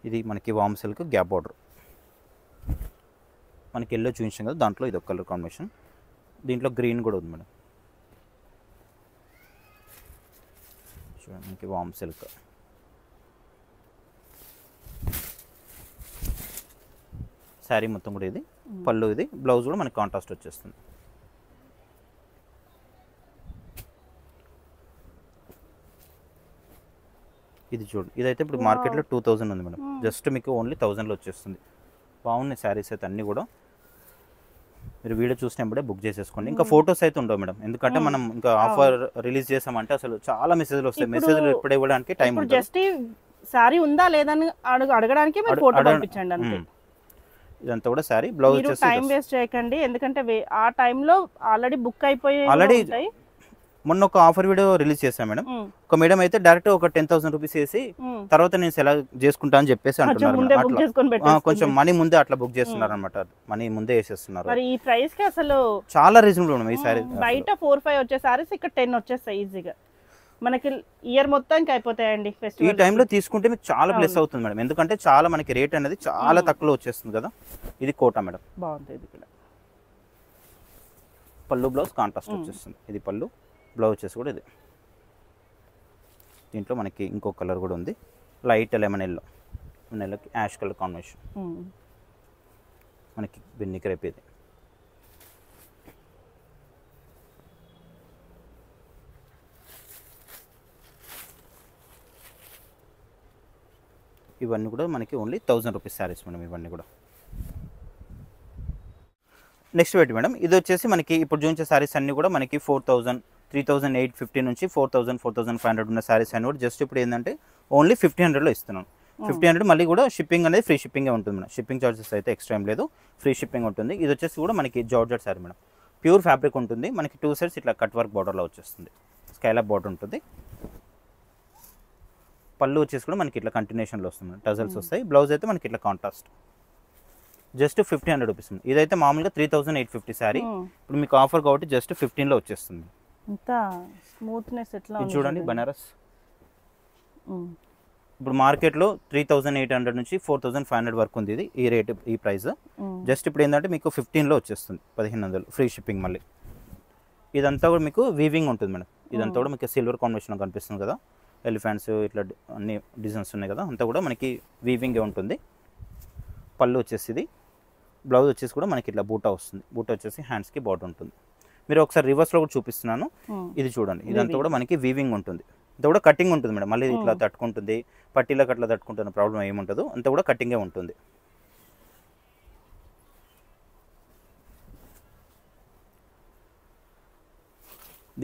ఇది మనకి వామ్ సిల్క్ గ్యాప్ బార్డర్, మనకి ఎల్లో చూపించాం కదా, దాంట్లో ఇది ఒక కలర్ కాంబినేషన్. దీంట్లో గ్రీన్ కూడా ఉంది మేడం. చూడండి మనకి వామ్ సిల్క్. శారీ మొత్తం కూడా ఇది పళ్ళు, ఇది బ్లౌజ్ కూడా మనకి కాంట్రాస్ట్ వచ్చేస్తుంది. ఇది చూడండి, ఇదైతే ఇప్పుడు మార్కెట్లో 2000 ఉంది మేడం, జస్ట్ మీకు ఓన్లీ 1000లో వచ్చేస్తుంది. బాగున్నాయి శారీస్ అయితే అన్నీ కూడా. మీరు వీడియో చూసినప్పుడే బుక్ చేసేసుకోండి. ఇంకా ఫొటోస్ అయితే ఉండవు మేడం, ఎందుకంటే మనం ఇంకా ఆఫర్ రిలీజ్ చేసామంటే అసలు చాలా మెసేజ్లు వస్తాయి. మెసేజ్లు ఇప్పుడు ఇవ్వడానికి టైం ఉంటుంది. జస్ట్ సారీ ఉందా లేదని అడగడానికి మీరు ఫోటో పంపించండి అంతే. ఇదంతా కూడా శారీ, బ్లౌజ్ వచ్చేసి టైం వేస్ట్ చేయకండి, ఎందుకంటే ఆ టైంలో ఆల్రెడీ బుక్ అయిపోయి ఆల్రెడీ మొన్న ఒక ఆఫర్ వీడియో రిలీజ్ చేశాను మేడం. ఒక మేడం అయితే డైరెక్ట్ ఒక 10,000 రూపీస్ వేసి తర్వాత నేను సెలెక్ట్ చేసుకుంటా అని చెప్పేసి అంటున్నారు. కొంచెం మనీ ముందే అట్లా బుక్ చేస్తున్నారు అనమాట, మనీ ముందే వేసేస్తున్నారు. మరి ఈ ప్రైస్ కి అసలు చాలా రీజనబుల్ ఉంది ఈ సారీ. బయట 4-5 వచ్చే సారీస్ ఇక్కడ 10 వచ్చేస్తాయి ఈజీగా. మనకి ఇయర్ మొత్తానికి అయిపోతాయండి. ఈ టైంలో తీసుకుంటే మీకు చాలా ప్లస్ అవుతుంది మేడం, ఎందుకంటే చాలా మనకి రేట్ అనేది చాలా తక్కువలో వచ్చేస్తుంది కదా. ఇది కోటా మేడం, బాగుంది. ఇది కూడా పళ్ళు బ్లౌజ్ కాంట్రాస్ట్ వచ్చేస్తుంది. ఇది పళ్ళు, బ్లౌజ్ వచ్చేసి కూడా ఇది. దీంట్లో మనకి ఇంకో కలర్ కూడా ఉంది, లైట్ లెమన్ ఎల్లోకి యాష్ కలర్ కాంబినేషన్. మనకి బిన్ని క్రేప్ ఇది. ఇవన్నీ కూడా మనకి ఓన్లీ 1000 రూపీస్ శారీస్ మేడం ఇవన్నీ కూడా. నెక్స్ట్ పెట్టి మేడం, ఇది వచ్చేసి మనకి ఇప్పుడు చూపించే శారీస్ అన్నీ కూడా మనకి 4000, 3850 నుంచి 4000, 4500 ఉన్న శారీస్ అన్నీ కూడా జస్ట్ ఇప్పుడు ఏంటంటే ఓన్లీ 1500లో ఇస్తున్నాను. 1500 మళ్ళీ కూడా షిప్పింగ్ అనేది ఫ్రీ షిప్పింగే ఉంటుంది మేడం. షిప్పింగ్ చార్జెస్ అయితే ఎక్స్ట్రా ఏం లేదు, ఫ్రీ షిప్పింగ్ ఉంటుంది. ఇది వచ్చేసి కూడా మనకి georgette sari madam, pure fabric ఉంటుంది. మనకి 2 సైడ్స్ ఇట్లా కట్ వర్క్ బార్డర్లో వచ్చేస్తుంది, స్కైలాప్ బార్డర్ ఉంటుంది. పళ్ళు వచ్చేసి కూడా మనకి ఇట్లా కంటిన్యూషన్లో వస్తుంది, టజల్స్ వస్తాయి. బ్లౌజ్ అయితే మనకి ఇట్లా కాంట్రాస్ట్, జస్ట్ 1500 రూపీస్. ఇదైతే మామూలుగా 3850 శారీ, ఇప్పుడు మీకు ఆఫర్ కాబట్టి జస్ట్ 15లో వచ్చేస్తుంది. చూడండి బనారస్, ఇప్పుడు మార్కెట్లో 3800 నుంచి 4500 వరకు ఉంది ఇది, ఈ రేట్ ఈ ప్రైస్. జస్ట్ ఇప్పుడు ఏంటంటే మీకు 15లో వచ్చేస్తుంది, 1500 ఫ్రీ షిప్పింగ్. మళ్ళీ ఇదంతా కూడా మీకు వీవింగ్ ఉంటుంది మేడం. ఇదంతా కూడా మీకు సిల్వర్ కాంబినేషన్ కనిపిస్తుంది కదా, ఎలిఫెంట్స్ ఇట్లా అన్ని డిజైన్స్ ఉన్నాయి కదా, అంతా కూడా మనకి వీవింగే ఉంటుంది. పళ్ళు వచ్చేసి ఇది, బ్లౌజ్ వచ్చేసి కూడా మనకి ఇట్లా బూటా వస్తుంది. బూటా వచ్చేసి హ్యాండ్స్కి బార్డర్ ఉంటుంది. మీరు ఒకసారి రివర్స్లో కూడా చూపిస్తున్నాను, ఇది చూడండి. ఇదంతా కూడా మనకి వీవింగ్ ఉంటుంది, అంతా కూడా కటింగ్ ఉంటుంది మేడం. మళ్ళీ ఇట్లా తట్టుకుంటుంది, పట్టీలకు అట్లా తట్టుకుంటున్న ప్రాబ్లం ఏముంటుందో, అంతా కూడా కటింగే ఉంటుంది.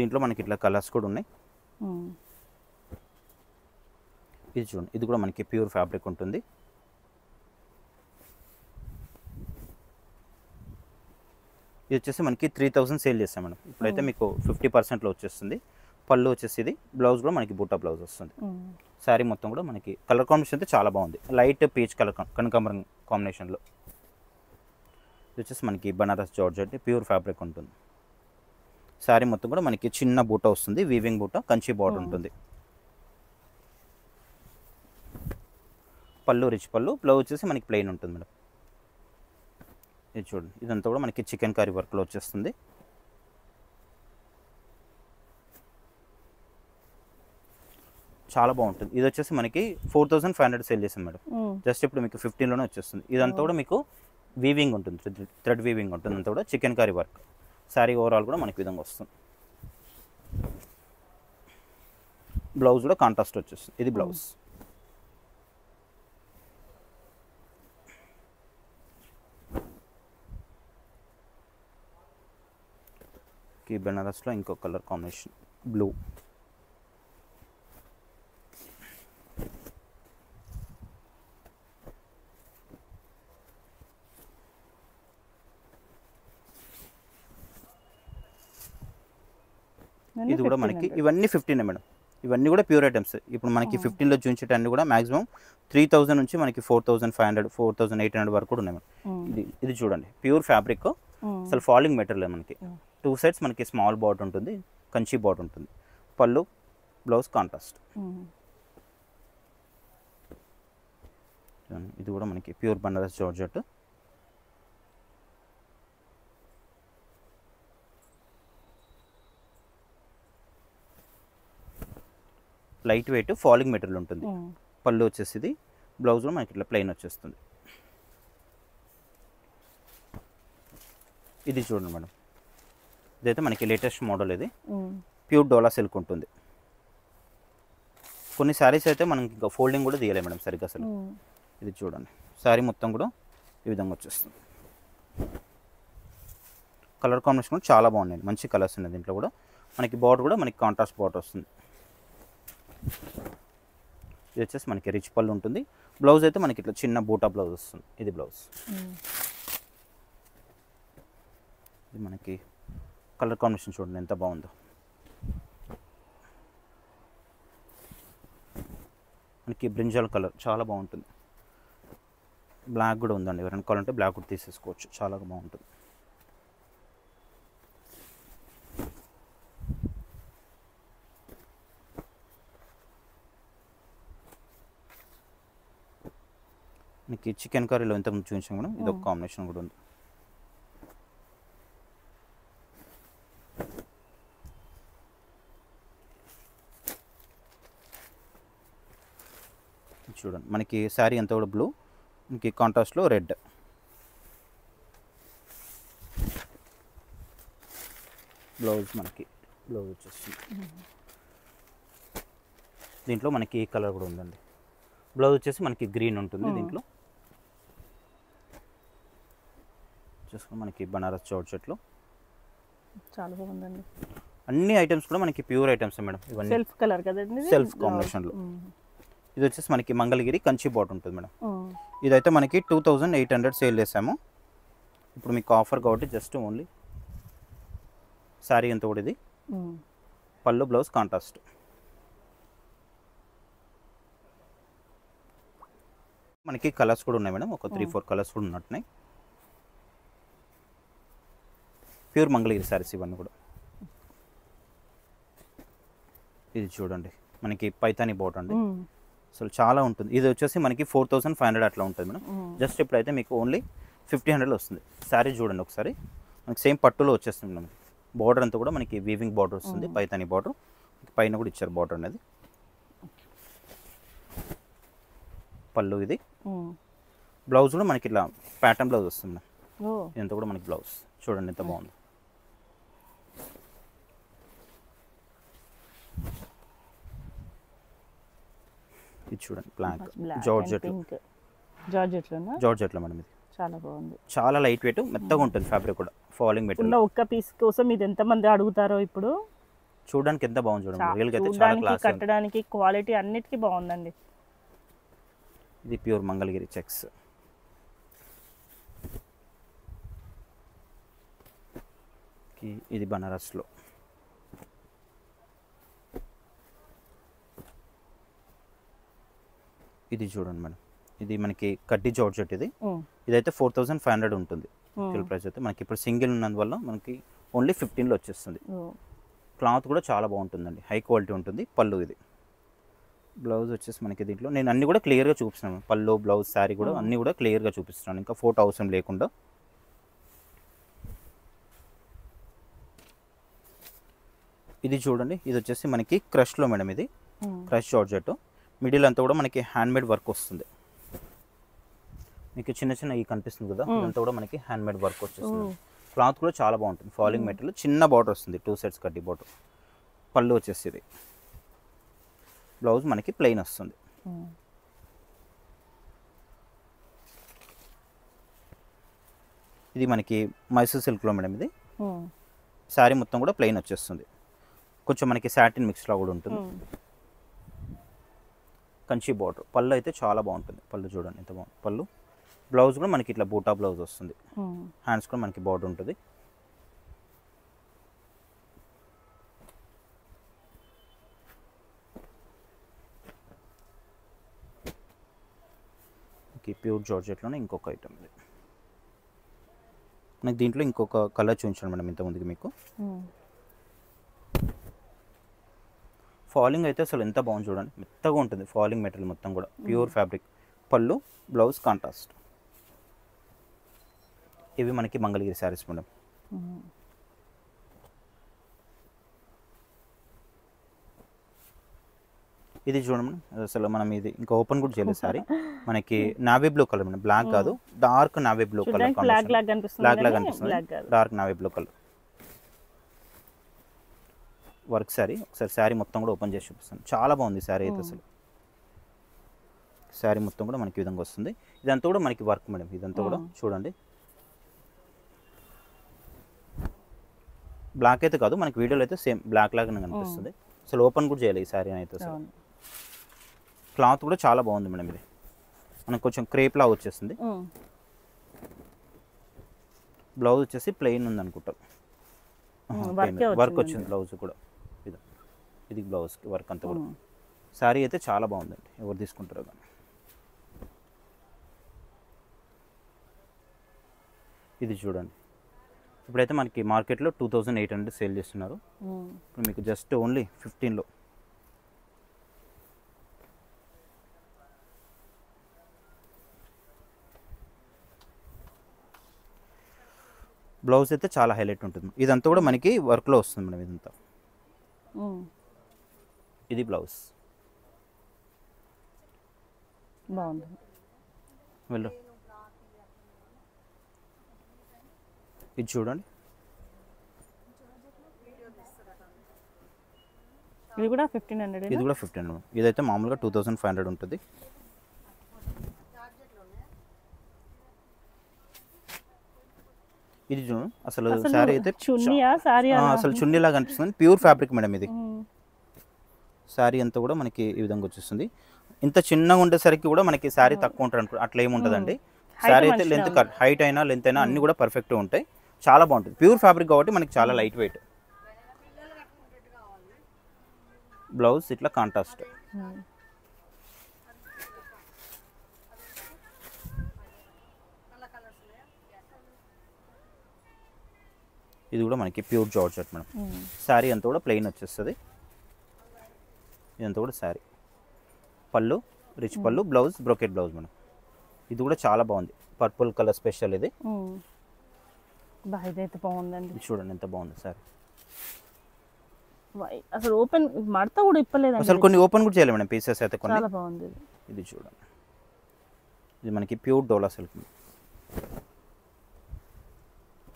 దీంట్లో మనకి ఇట్లా కలర్స్ కూడా ఉన్నాయి. ఇది చూడండి, ఇది కూడా మనకి ప్యూర్ ఫ్యాబ్రిక్ ఉంటుంది. ఇది వచ్చేసి మనకి 3000 సేల్ చేస్తాం మేడం. ఇప్పుడైతే మీకు 50%లో వచ్చేస్తుంది. పళ్ళు వచ్చేసి ఇది, బ్లౌజ్ కూడా మనకి బూటా బ్లౌజ్ వస్తుంది. శారీ మొత్తం కూడా మనకి కలర్ కాంబినేషన్ అయితే చాలా బాగుంది, లైట్ పీచ్ కలర్ కనకాంబరం కాంబినేషన్లో. ఇది వచ్చేసి మనకి బనారస్ జార్జెట్ ప్యూర్ ఫ్యాబ్రిక్ ఉంటుంది. శారీ మొత్తం కూడా మనకి చిన్న బూటా వస్తుంది, వీవింగ్ బూటా, కంచి బార్డర్ ఉంటుంది. పళ్ళు రిచ్ పళ్ళు, బ్లౌజ్ వచ్చేసి మనకి ప్లెయిన్ ఉంటుంది మేడం. ఇది చూడండి, ఇదంతా కూడా మనకి చికెన్ కర్రీ వర్క్లో వచ్చేస్తుంది. చాలా బాగుంటుంది. ఇది వచ్చేసి మనకి 4500 సేల్ చేసాం మేడం, జస్ట్ ఇప్పుడు మీకు 15లోనే వచ్చేస్తుంది. ఇదంతా కూడా మీకు వీవింగ్ ఉంటుంది, థ్రెడ్ వీవింగ్ ఉంటుంది, అంతా కూడా chicken curry work. Sari overall కూడా మనకి విధంగా వస్తుంది. బ్లౌజ్ కూడా కాంట్రాస్ట్ వచ్చేస్తుంది. ఇది బ్లౌజ్. ఈ బెనారస్లో ఇంకో కలర్ కాంబినేషన్ బ్లూ. ఇది కూడా మనకి ఇవన్నీ 15 మేడం. ఇవన్నీ కూడా ప్యూర్ ఐటమ్స్. ఇప్పుడు మనకి 15లో చూపించేటన్ని కూడా మాక్సిమం 3000 నుంచి మనకి 4500 4800 వరకు కూడా ఉన్నాయి మేడం. ఇది చూడండి ప్యూర్ ఫ్యాబ్రిక్, అసలు ఫాలింగ్ మెటీరియల్ మనకి. 2 సైడ్స్ మనకి స్మాల్ బాట్ ఉంటుంది, కంచి బాట్ ఉంటుంది, పళ్ళు బ్లౌజ్ కాంట్రాస్ట్. ఇది కూడా మనకి pure Banaras georgette. Light weight falling material ఉంటుంది. పళ్ళు వచ్చేసి ఇది, బ్లౌజ్లో మనకి ఇట్లా ప్లెయిన్ వచ్చేస్తుంది. ఇది చూడండి మేడం, ఇదైతే మనకి లేటెస్ట్ మోడల్. ఇది ప్యూర్ డోలా సిల్క్ ఉంటుంది. కొన్ని శారీస్ అయితే మనం ఇంకా ఫోల్డింగ్ కూడా తీయలేము మేడం సరిగ్గా అసలు. ఇది చూడండి, శారీ మొత్తం కూడా ఈ విధంగా వచ్చేస్తుంది. కలర్ కాంబినేషన్ కూడా చాలా బాగున్నాయి, మంచి కలర్స్ ఉన్నాయి దీంట్లో కూడా. మనకి బార్డర్ కూడా మనకి కాంట్రాస్ట్ బార్డర్ వస్తుంది. ఇది వచ్చేసి మనకి రిచ్ పళ్ళు ఉంటుంది. బ్లౌజ్ అయితే మనకి ఇట్లా చిన్న బూటా బ్లౌజ్ వస్తుంది. ఇది బ్లౌజ్. ఇది మనకి కలర్ కాంబినేషన్ చూడండి ఎంత బాగుందో. మనకి బ్రింజాల్ కలర్ చాలా బాగుంటుంది. బ్లాక్ కూడా ఉందండి, ఎవరైనా కావాలంటే బ్లాక్ కూడా తీసేసుకోవచ్చు, చాలా బాగుంటుంది. మనకి చికెన్ కర్రీలో ఇంతకుముందు చూపించాం మేడం, ఇది ఒక కాంబినేషన్ కూడా ఉంది. చూడండి మనకి శారీ అంతా కూడా బ్లూ, మనకి కాంట్రాస్ట్లో రెడ్. బ్లౌజ్ మనకి బ్లౌజ్ వచ్చేస్తుంది. దీంట్లో మనకి ఈ కలర్ కూడా ఉందండి. బ్లౌజ్ వచ్చేసి మనకి గ్రీన్ ఉంటుంది. దీంట్లో చూసుకుని మనకి బనారస్ జార్జెట్లో చాలా బాగుందండి. అన్ని ఐటమ్స్ కూడా మనకి ప్యూర్ ఐటమ్స్ మేడం. ఇవన్నీ సెల్ఫ్ కలర్ కదండి, సెల్ఫ్ కాంబినేషన్లో. ఇది వచ్చేసి మనకి మంగళగిరి కంచి బాట్ ఉంటుంది మేడం. ఇదైతే మనకి 2800 సేల్ చేసాము. ఇప్పుడు మీకు ఆఫర్ కాబట్టి జస్ట్ ఓన్లీ శారీ అంతా కూడా ఇది, పళ్ళు బ్లౌజ్ కాంట్రాస్ట్. మనకి కలర్స్ కూడా ఉన్నాయి మేడం, ఒక 3-4 కలర్స్ కూడా ఉన్నట్టున్నాయి. ప్యూర్ మంగళగిరి శారీస్ ఇవన్నీ కూడా. ఇది చూడండి మనకి పైతాని బాట్ అండి, అసలు చాలా ఉంటుంది. ఇది వచ్చేసి మనకి 4500 అట్లా ఉంటుంది మేడం. జస్ట్ ఇప్పుడైతే మీకు ఓన్లీ 1500 వస్తుంది. శారీ చూడండి ఒకసారి, మనకి సేమ్ పట్టులో వచ్చేస్తుంది మేడం. బార్డర్ అంతా కూడా మనకి వీవింగ్ బార్డర్ వస్తుంది, పైతాని బార్డర్. పైన కూడా ఇచ్చారు బార్డర్ అనేది. పళ్ళు ఇది, బ్లౌజ్ కూడా మనకి ఇట్లా ప్యాటర్న్ బ్లౌజ్ వస్తుంది. ఇదంతా కూడా మనకి బ్లౌజ్ చూడండి ఎంత బాగుంది. ఇది చూడండి బ్లాక్ జార్జెట్లో మేడం. ఇది చాలా బాగుంది, చాలా లైట్ వెయిట్, మెత్తగా ఉంటుంది ఫ్యాబ్రిక్ కూడా, ఫాలింగ్ మెటీరియల్. ఒక్క పీస్ కోసం ఇది ఎంత మంది అడుగుతారో ఇప్పుడు. చూడడానికి ఎంత బాగుంది చూడండి, రియల్ గా అయితే చాలా క్లాస్, కట్టడానికి క్వాలిటీ అన్నిటికీ బాగుందండి. ఇది ప్యూర్ మంగళగిరి చెక్స్. ఇది బనారస్లో. ఇది చూడండి మేడం, ఇది మనకి కడ్డీ జార్జెట్. ఇది ఇదైతే 4500 ఉంటుంది కిల్ ప్రైస్. అయితే మనకి ఇప్పుడు సింగిల్ ఉన్నందువల్ల మనకి ఓన్లీ 15లో వచ్చేస్తుంది. క్లాత్ కూడా చాలా బాగుంటుందండి, హై క్వాలిటీ ఉంటుంది. పళ్ళు ఇది, బ్లౌజ్ వచ్చేసి మనకి దీంట్లో నేను అన్ని కూడా క్లియర్గా చూపిస్తున్నాను. పళ్ళు బ్లౌజ్ శారీ కూడా అన్నీ కూడా క్లియర్గా చూపిస్తున్నాను, ఇంకా ఫోటో అవసరం లేకుండా. ఇది చూడండి, ఇది వచ్చేసి మనకి క్రష్లో మేడం. ఇది క్రష్ జార్జెట్, మిడిల్ అంతా కూడా మనకి హ్యాండ్మేడ్ వర్క్ వస్తుంది. మీకు చిన్న చిన్న ఈ కనిపిస్తుంది కదా, ఇదంతా కూడా మనకి హ్యాండ్మేడ్ వర్క్ వచ్చేస్తుంది. క్లాత్ కూడా చాలా బాగుంటుంది, ఫాలింగ్ మెటీరియల్. చిన్న బార్డర్ వస్తుంది, 2 సైడ్స్ కడ్డీ బార్డర్. పళ్ళు వచ్చేసి ఇది, బ్లౌజ్ మనకి ప్లెయిన్ వస్తుంది. ఇది మనకి మైసూర్ సిల్క్లో మేడం. ఇది శారీ మొత్తం కూడా ప్లెయిన్ వచ్చేస్తుంది, కొంచెం మనకి సాటిన్ మిక్స్లో కూడా ఉంటుంది. కంచి బార్డర్, పళ్ళు అయితే చాలా బాగుంటుంది. పళ్ళు చూడండి ఎంత బాగుంది పళ్ళు. బ్లౌజ్ కూడా మనకి ఇట్లా బూటా బ్లౌజ్ వస్తుంది, హ్యాండ్స్ కూడా మనకి బార్డర్ ఉంటుంది. ప్యూర్ జార్జెట్లోనే ఇంకొక ఐటమ్ ఇది. నాకు దీంట్లో ఇంకొక కలర్ చూపించాను మేడం ఇంతకుముందుకి మీకు. ఫాలింగ్ అయితే అసలు ఎంత బాగుంది చూడండి, మెత్తగా ఉంటుంది ఫాలింగ్ మెటీరియల్ మొత్తం కూడా, ప్యూర్ ఫ్యాబ్రిక్. పళ్ళు, బ్లౌజ్ కాంట్రాస్ట్. ఇవి మనకి మంగళగిరి శారీస్ మేడం. ఇది చూడండి అసలు మనం ఇది ఇంకా ఓపెన్ కూడా చేయలేదు సారీ. మనకి navy blue colour madam, black కాదు, dark navy blue colour, black లాగా అనిపిస్తుంది, dark navy blue colour work sari. ఒకసారి శారీ మొత్తం కూడా ఓపెన్ చేసి చూపిస్తాను. చాలా బాగుంది శారీ అయితే అసలు. శారీ మొత్తం కూడా మనకి ఈ విధంగా వస్తుంది. ఇదంతా కూడా మనకి వర్క్ మేడం, ఇదంతా కూడా చూడండి. బ్లాక్ అయితే కాదు, మనకి వీడియోలో అయితే సేమ్ బ్లాక్ లాగానే కనిపిస్తుంది. అసలు ఓపెన్ కూడా చేయలేదు ఈ శారీ అయితే అసలు. క్లాత్ కూడా చాలా బాగుంది మేడం. ఇది మనకు కొంచెం క్రేప్ లా వచ్చేస్తుంది. బ్లౌజ్ వచ్చేసి ప్లెయిన్ ఉంది అనుకుంటా, వర్క్ వచ్చింది బ్లౌజ్ కూడా. ఇది బ్లౌజ్ వర్క్ అంతా కూడా. శారీ అయితే చాలా బాగుందండి, ఎవరు తీసుకుంటారో కానీ. ఇది చూడండి, ఇప్పుడైతే మనకి మార్కెట్లో 2800 సేల్ చేస్తున్నారు. ఇప్పుడు మీకు జస్ట్ ఓన్లీ 15లో. బ్లౌజ్ అయితే చాలా హైలైట్ ఉంటుంది. ఇదంతా కూడా మనకి వర్క్లో వస్తుంది మేడం ఇదంతా. ఇది బ్లౌజ్ బాగుంది. వెళ్ళు, ఇది చూడండి, ఇది కూడా 1500. ఇది కూడా 1500. ఇదైతే మామూలుగా 2500 ఉంటుంది. ఇది చూడండి అసలు శారీ అయితే అసలు చున్నీలాగా అనిపిస్తుంది. ప్యూర్ ఫ్యాబ్రిక్ మేడం ఇది. శారీ అంతా కూడా మనకి ఈ విధంగా వచ్చేస్తుంది. ఇంత చిన్నగా ఉండేసరికి కూడా మనకి శారీ తక్కువ ఉంటుంది అనుకో, అట్లా ఏముంటుందండి. శారీ అయితే లెంత్ హైట్ అయినా లెంత్ అయినా అన్ని కూడా పర్ఫెక్ట్గా ఉంటాయి. చాలా బాగుంటుంది. ప్యూర్ ఫ్యాబ్రిక్ కాబట్టి మనకి చాలా లైట్ వెయిట్. బ్లౌజ్ ఇట్లా కాంట్రాస్ట్. ఇది కూడా మనకి ప్యూర్ జార్జెట్ మేడం. శారీ అంతా కూడా ప్లెయిన్ వచ్చేస్తుంది. ఇదంతా కూడా శారీ. పళ్ళు రిచ్ పళ్ళు, బ్లౌజ్ బ్రోకెట్ బ్లౌజ్ మేడం. ఇది కూడా చాలా బాగుంది, పర్పుల్ కలర్ స్పెషల్ ఇది. ఇదైతే బాగుందండి, చూడండి ఎంత బాగుంది సారీ. అసలు ఓపెన్ మడత కూడా ఇప్పలేదు అసలు, కొన్ని ఓపెన్ కూడా చేయలేదు మేడం పీసెస్ అయితే కొన్ని. చాలా బాగుంది. ఇది చూడండి, ఇది మనకి ప్యూర్ డోలా సిల్క్.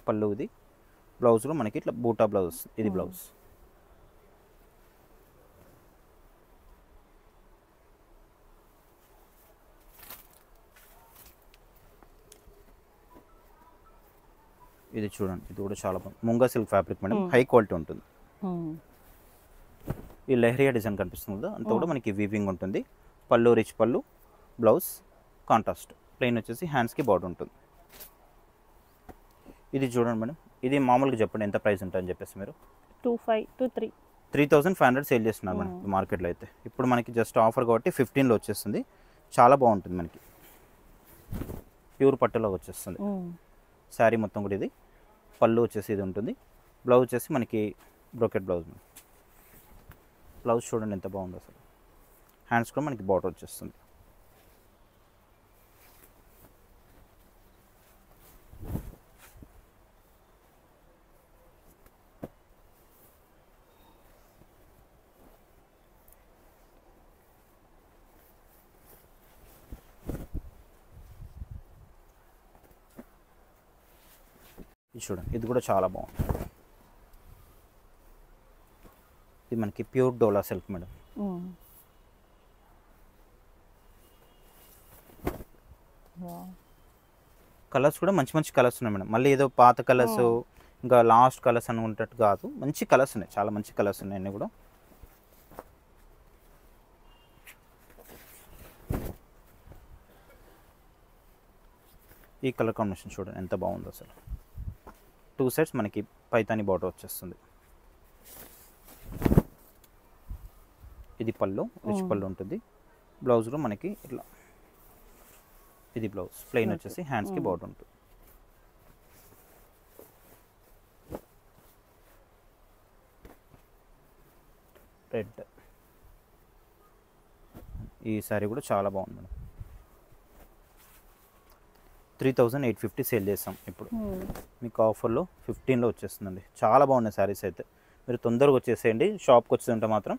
పళ్ళు ఇది, బ్లౌజ్ కూడా మనకి ఇట్లా బూటా బ్లౌజ్. ఇది బ్లౌజ్. ఇది చూడండి, ఇది కూడా చాలా బాగుంది. Munga silk fabric madam, high quality ఉంటుంది. ఈ లెహరియా డిజైన్ కనిపిస్తుంది కదా, అంతా కూడా మనకి వీవింగ్ ఉంటుంది. పళ్ళు రిచ్ పళ్ళు, బ్లౌజ్ కాంట్రాస్ట్. ప్లెయిన్ వచ్చేసి హ్యాండ్స్కి బార్డర్ ఉంటుంది. ఇది చూడండి మేడం, ఇది మామూలుగా చెప్పండి ఎంత ప్రైస్ ఉంటుందని చెప్పేసి మీరు. 3500 సేల్ చేస్తున్నారు మేడం మార్కెట్లో అయితే. ఇప్పుడు మనకి జస్ట్ ఆఫర్ కాబట్టి 15లో వచ్చేస్తుంది. చాలా బాగుంటుంది మనకి, ప్యూర్ పట్టులో వచ్చేస్తుంది. శారీ మొత్తం కూడా ఇది. పళ్ళు వచ్చేసి ఇది ఉంటుంది. బ్లౌజ్ వచ్చేసి మనకి బ్రోకెట్ బ్లౌజ్. బ్లౌజ్ చూడండి ఎంత బాగుందో అసలు. హ్యాండ్స్ కూడా మనకి బార్డర్ వచ్చేస్తుంది. ఇది చూడండి, ఇది కూడా చాలా బాగుంది. ఇది మనకి ప్యూర్ డోలా సిల్క్ మేడం. కలర్స్ కూడా మంచి మంచి కలర్స్ ఉన్నాయి మేడం. మళ్ళీ ఏదో పాత కలర్స్ ఇంకా లాస్ట్ కలర్స్ అనుకుంటట్టు కాదు, మంచి కలర్స్ ఉన్నాయి, చాలా మంచి కలర్స్ ఉన్నాయి అన్నీ కూడా. ఈ కలర్ కాంబినేషన్ చూడండి ఎంత బాగుందో అసలు. 2 సెట్స్ మనకి పైతాని బార్డర్ వచ్చేస్తుంది. ఇది పళ్ళు, రిచ్ పళ్ళు ఉంటుంది. బ్లౌజ్లో మనకి ఇట్లా ఇది బ్లౌజ్ ప్లెయిన్ వచ్చేసి హ్యాండ్స్కి బార్డర్ ఉంటుంది. రెడ్ ఈ సారీ కూడా చాలా బాగుంది మేడం. 3850 సేల్ చేస్తాం ఇప్పుడు. మీకు ఆఫర్లో 15లో వచ్చేస్తుందండి. చాలా బాగున్నాయి శారీస్ అయితే. మీరు తొందరగా వచ్చేసేయండి. షాప్కి వచ్చేదంటే మాత్రం,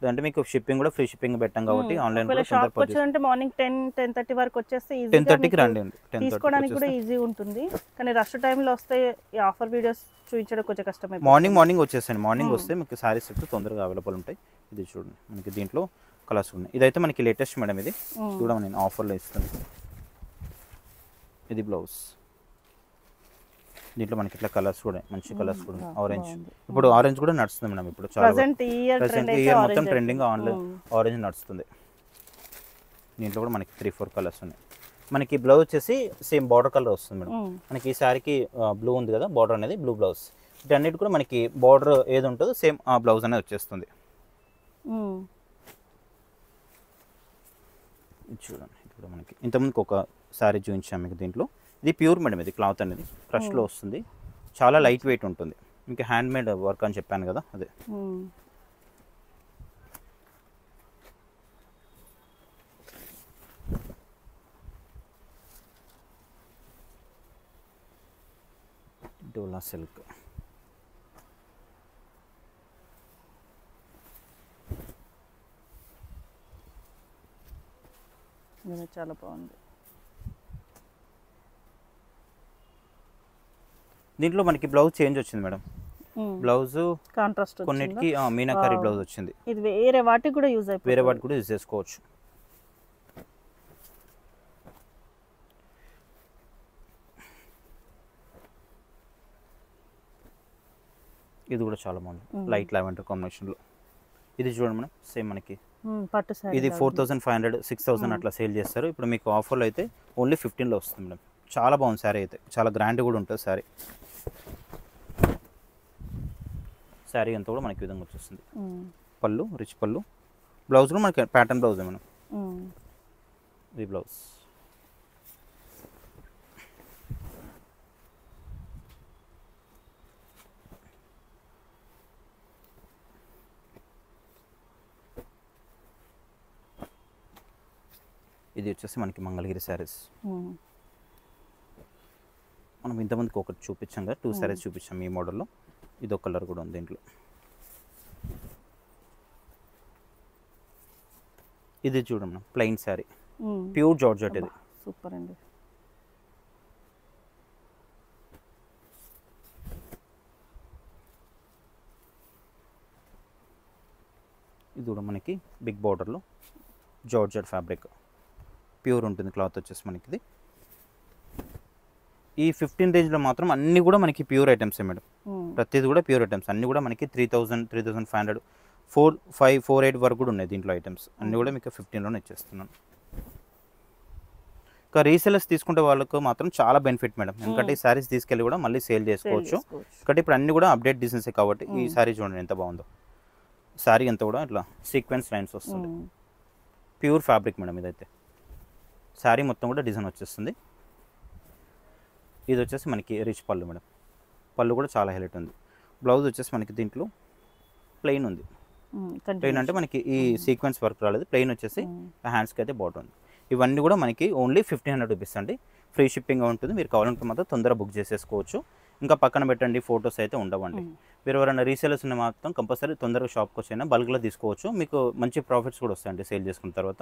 లేదంటే మీకు షిప్పింగ్ కూడా ఫ్రీ షిప్పింగ్ పెట్టాం కాబట్టి ఆన్లైన్ కూడా షాప్కి వచ్చేదంటే మార్నింగ్ 10-10:30 వరకు వచ్చేస్తే 10:30కి రండి. తీసుకోవడానికి కూడా ఈజీ ఉంటుంది. కానీ రష్ టైంలో వస్తే ఈ ఆఫర్ వీడియోస్ చూపించడం కొంచెం కష్టమే. మార్నింగ్ వచ్చేసేయండి. మార్నింగ్ వస్తే మీకు శారీస్ అయితే తొందరగా అవైలబుల్ ఉంటాయి. ఇది చూడండి మనకి దీంట్లో కలర్స్ ఉన్నాయి. ఇదైతే మనకి లేటెస్ట్ మేడం. ఇది కూడా నేను ఆఫర్లో ఇస్తాను. ఇది బ్లౌజ్. దీంట్లో మనకి ఇట్లా కలర్స్ కూడా మంచి కలర్స్ కూడా ఆరెంజ్. ఇప్పుడు ఆరెంజ్ కూడా నడుస్తుంది మేడం. ఇప్పుడు చాలా ప్రెజెంట్ ఇయర్ మొత్తం ట్రెండింగ్ ఆన్లైన్ ఆరెంజ్ నడుస్తుంది. దీంట్లో కూడా మనకి 3-4 కలర్స్ ఉన్నాయి. మనకి బ్లౌజ్ వచ్చేసి సేమ్ బార్డర్ కలర్ వస్తుంది మేడం. మనకి ఈ శారీకి బ్లూ ఉంది కదా బార్డర్ అనేది, బ్లూ బ్లౌజ్. వీటన్నిటి కూడా మనకి బార్డర్ ఏది ఉంటుందో సేమ్ ఆ బ్లౌజ్ అనేది వచ్చేస్తుంది. చూడండి ఇప్పుడు మనకి ఇంతకుముందుకు ఒక శారీ చూపించాము మీకు. దీంట్లో ఇది ప్యూర్ మేడం. ఇది క్లాత్ అనేది క్రష్లో వస్తుంది. చాలా లైట్ వెయిట్ ఉంటుంది. ఇంకా హ్యాండ్ మేడ్ వర్క్ అని చెప్పాను కదా అదే. డోలా సిల్క్. చాలా బాగుంది. దీంట్లో మనకి బ్లౌజ్ చేంజ్ వచ్చింది మేడం. బ్లౌజ్ కాంట్రాస్ట్ కొన్నిటికి మీనాకారి బ్లౌజ్ వచ్చింది. ఇది వేరే వాటికి కూడా యూజ్ అయిపోతుంది. వేరే వాటికి కూడా యూజ్ చేసుకోవచ్చు. ఇది కూడా చాలా బాగుంది. లైట్ లావెండర్ కాంబినేషన్లో. ఇది చూడండి మేడం సేమ్ మనకి పట్టు సారీ. ఇది 4500 6000 అట్లా సేల్ చేస్తారు. ఇప్పుడు మీకు ఆఫర్లో అయితే ఓన్లీ 15లో వస్తుంది మేడం. చాలా బాగుంది శారీ అయితే. చాలా గ్రాండ్ కూడా ఉంటుంది శారీ. శారీ అంతా కూడా మనకి విధంగా వచ్చేస్తుంది. పళ్ళు రిచ్ పళ్ళు. బ్లౌజ్ కూడా మనకి ప్యాటర్న్ బ్లౌజ్ మేడం. ఇది బ్లౌజ్. ఇది వచ్చేసి మనకి మంగళగిరి శారీస్. మనం ఇంతమందికి ఒకటి చూపించాం కదా, 2 శారీస్ చూపించాం ఈ మోడల్లో. ఇది ఒక కలర్ కూడా ఉంది దీంట్లో. ఇది చూడండి ప్లెయిన్ శారీ, ప్యూర్ జార్జెట్. ఇది సూపర్ అండి. ఇది కూడా మనకి బిగ్ బార్డర్లో జార్జెట్ ఫ్యాబ్రిక్, ప్యూర్ ఉంటుంది క్లాత్ వచ్చేసి మనకి. ఇది ఈ 15 రేంజ్లో మాత్రం అన్నీ కూడా మనకి ప్యూర్ ఐటమ్సే మేడం. ప్రతిది కూడా ప్యూర్ ఐటమ్స్. అన్నీ కూడా మనకి 3000 3500 4,500 4,800 వరకు కూడా ఉన్నాయి దీంట్లో ఐటమ్స్. అన్నీ కూడా మీకు 15లోనే ఇచ్చేస్తున్నాను. ఇంకా రీసెలర్స్ తీసుకుంటే వాళ్ళకు మాత్రం చాలా బెనిఫిట్ మేడం. ఎందుకంటే ఈ శారీస్ తీసుకెళ్ళి కూడా మళ్ళీ సేల్ చేసుకోవచ్చు. ఎందుకంటే ఇప్పుడు అన్నీ కూడా అప్డేట్ డిజైన్సే కాబట్టి. ఈ శారీ చూడండి ఎంత బాగుందో. శారీ అంతా కూడా ఇట్లా సీక్వెన్స్ లైన్స్ వస్తుంది. ప్యూర్ ఫ్యాబ్రిక్ మేడం ఇదైతే. శారీ మొత్తం కూడా డిజైన్ వచ్చేస్తుంది. ఇది వచ్చేసి మనకి రిచ్ పళ్ళు మేడం. పళ్ళు కూడా చాలా హైలైట్ ఉంది. బ్లౌజ్ వచ్చేసి మనకి దీంట్లో ప్లెయిన్ ఉంది. ప్లెయిన్ అంటే మనకి ఈ సీక్వెన్స్ వర్క్ రాలేదు. ప్లెయిన్ వచ్చేసి హ్యాండ్స్కి అయితే బాగుంటుంది. ఇవన్నీ కూడా మనకి ఓన్లీ 1500 రూపీస్ అండి. ఫ్రీ షిప్పింగ్ ఉంటుంది. మీరు కావాలంటే మాత్రం తొందరగా బుక్ చేసేసుకోవచ్చు. ఇంకా పక్కన పెట్టండి ఫొటోస్ అయితే ఉండవండి. మీరు ఎవరైనా రీసేలర్స్ ఉన్న మాత్రం కంపల్సరీ తొందరగా షాప్కి వచ్చైనా బల్క్లో తీసుకోవచ్చు. మీకు మంచి ప్రాఫిట్స్ కూడా వస్తాయండి సేల్ చేసుకున్న తర్వాత.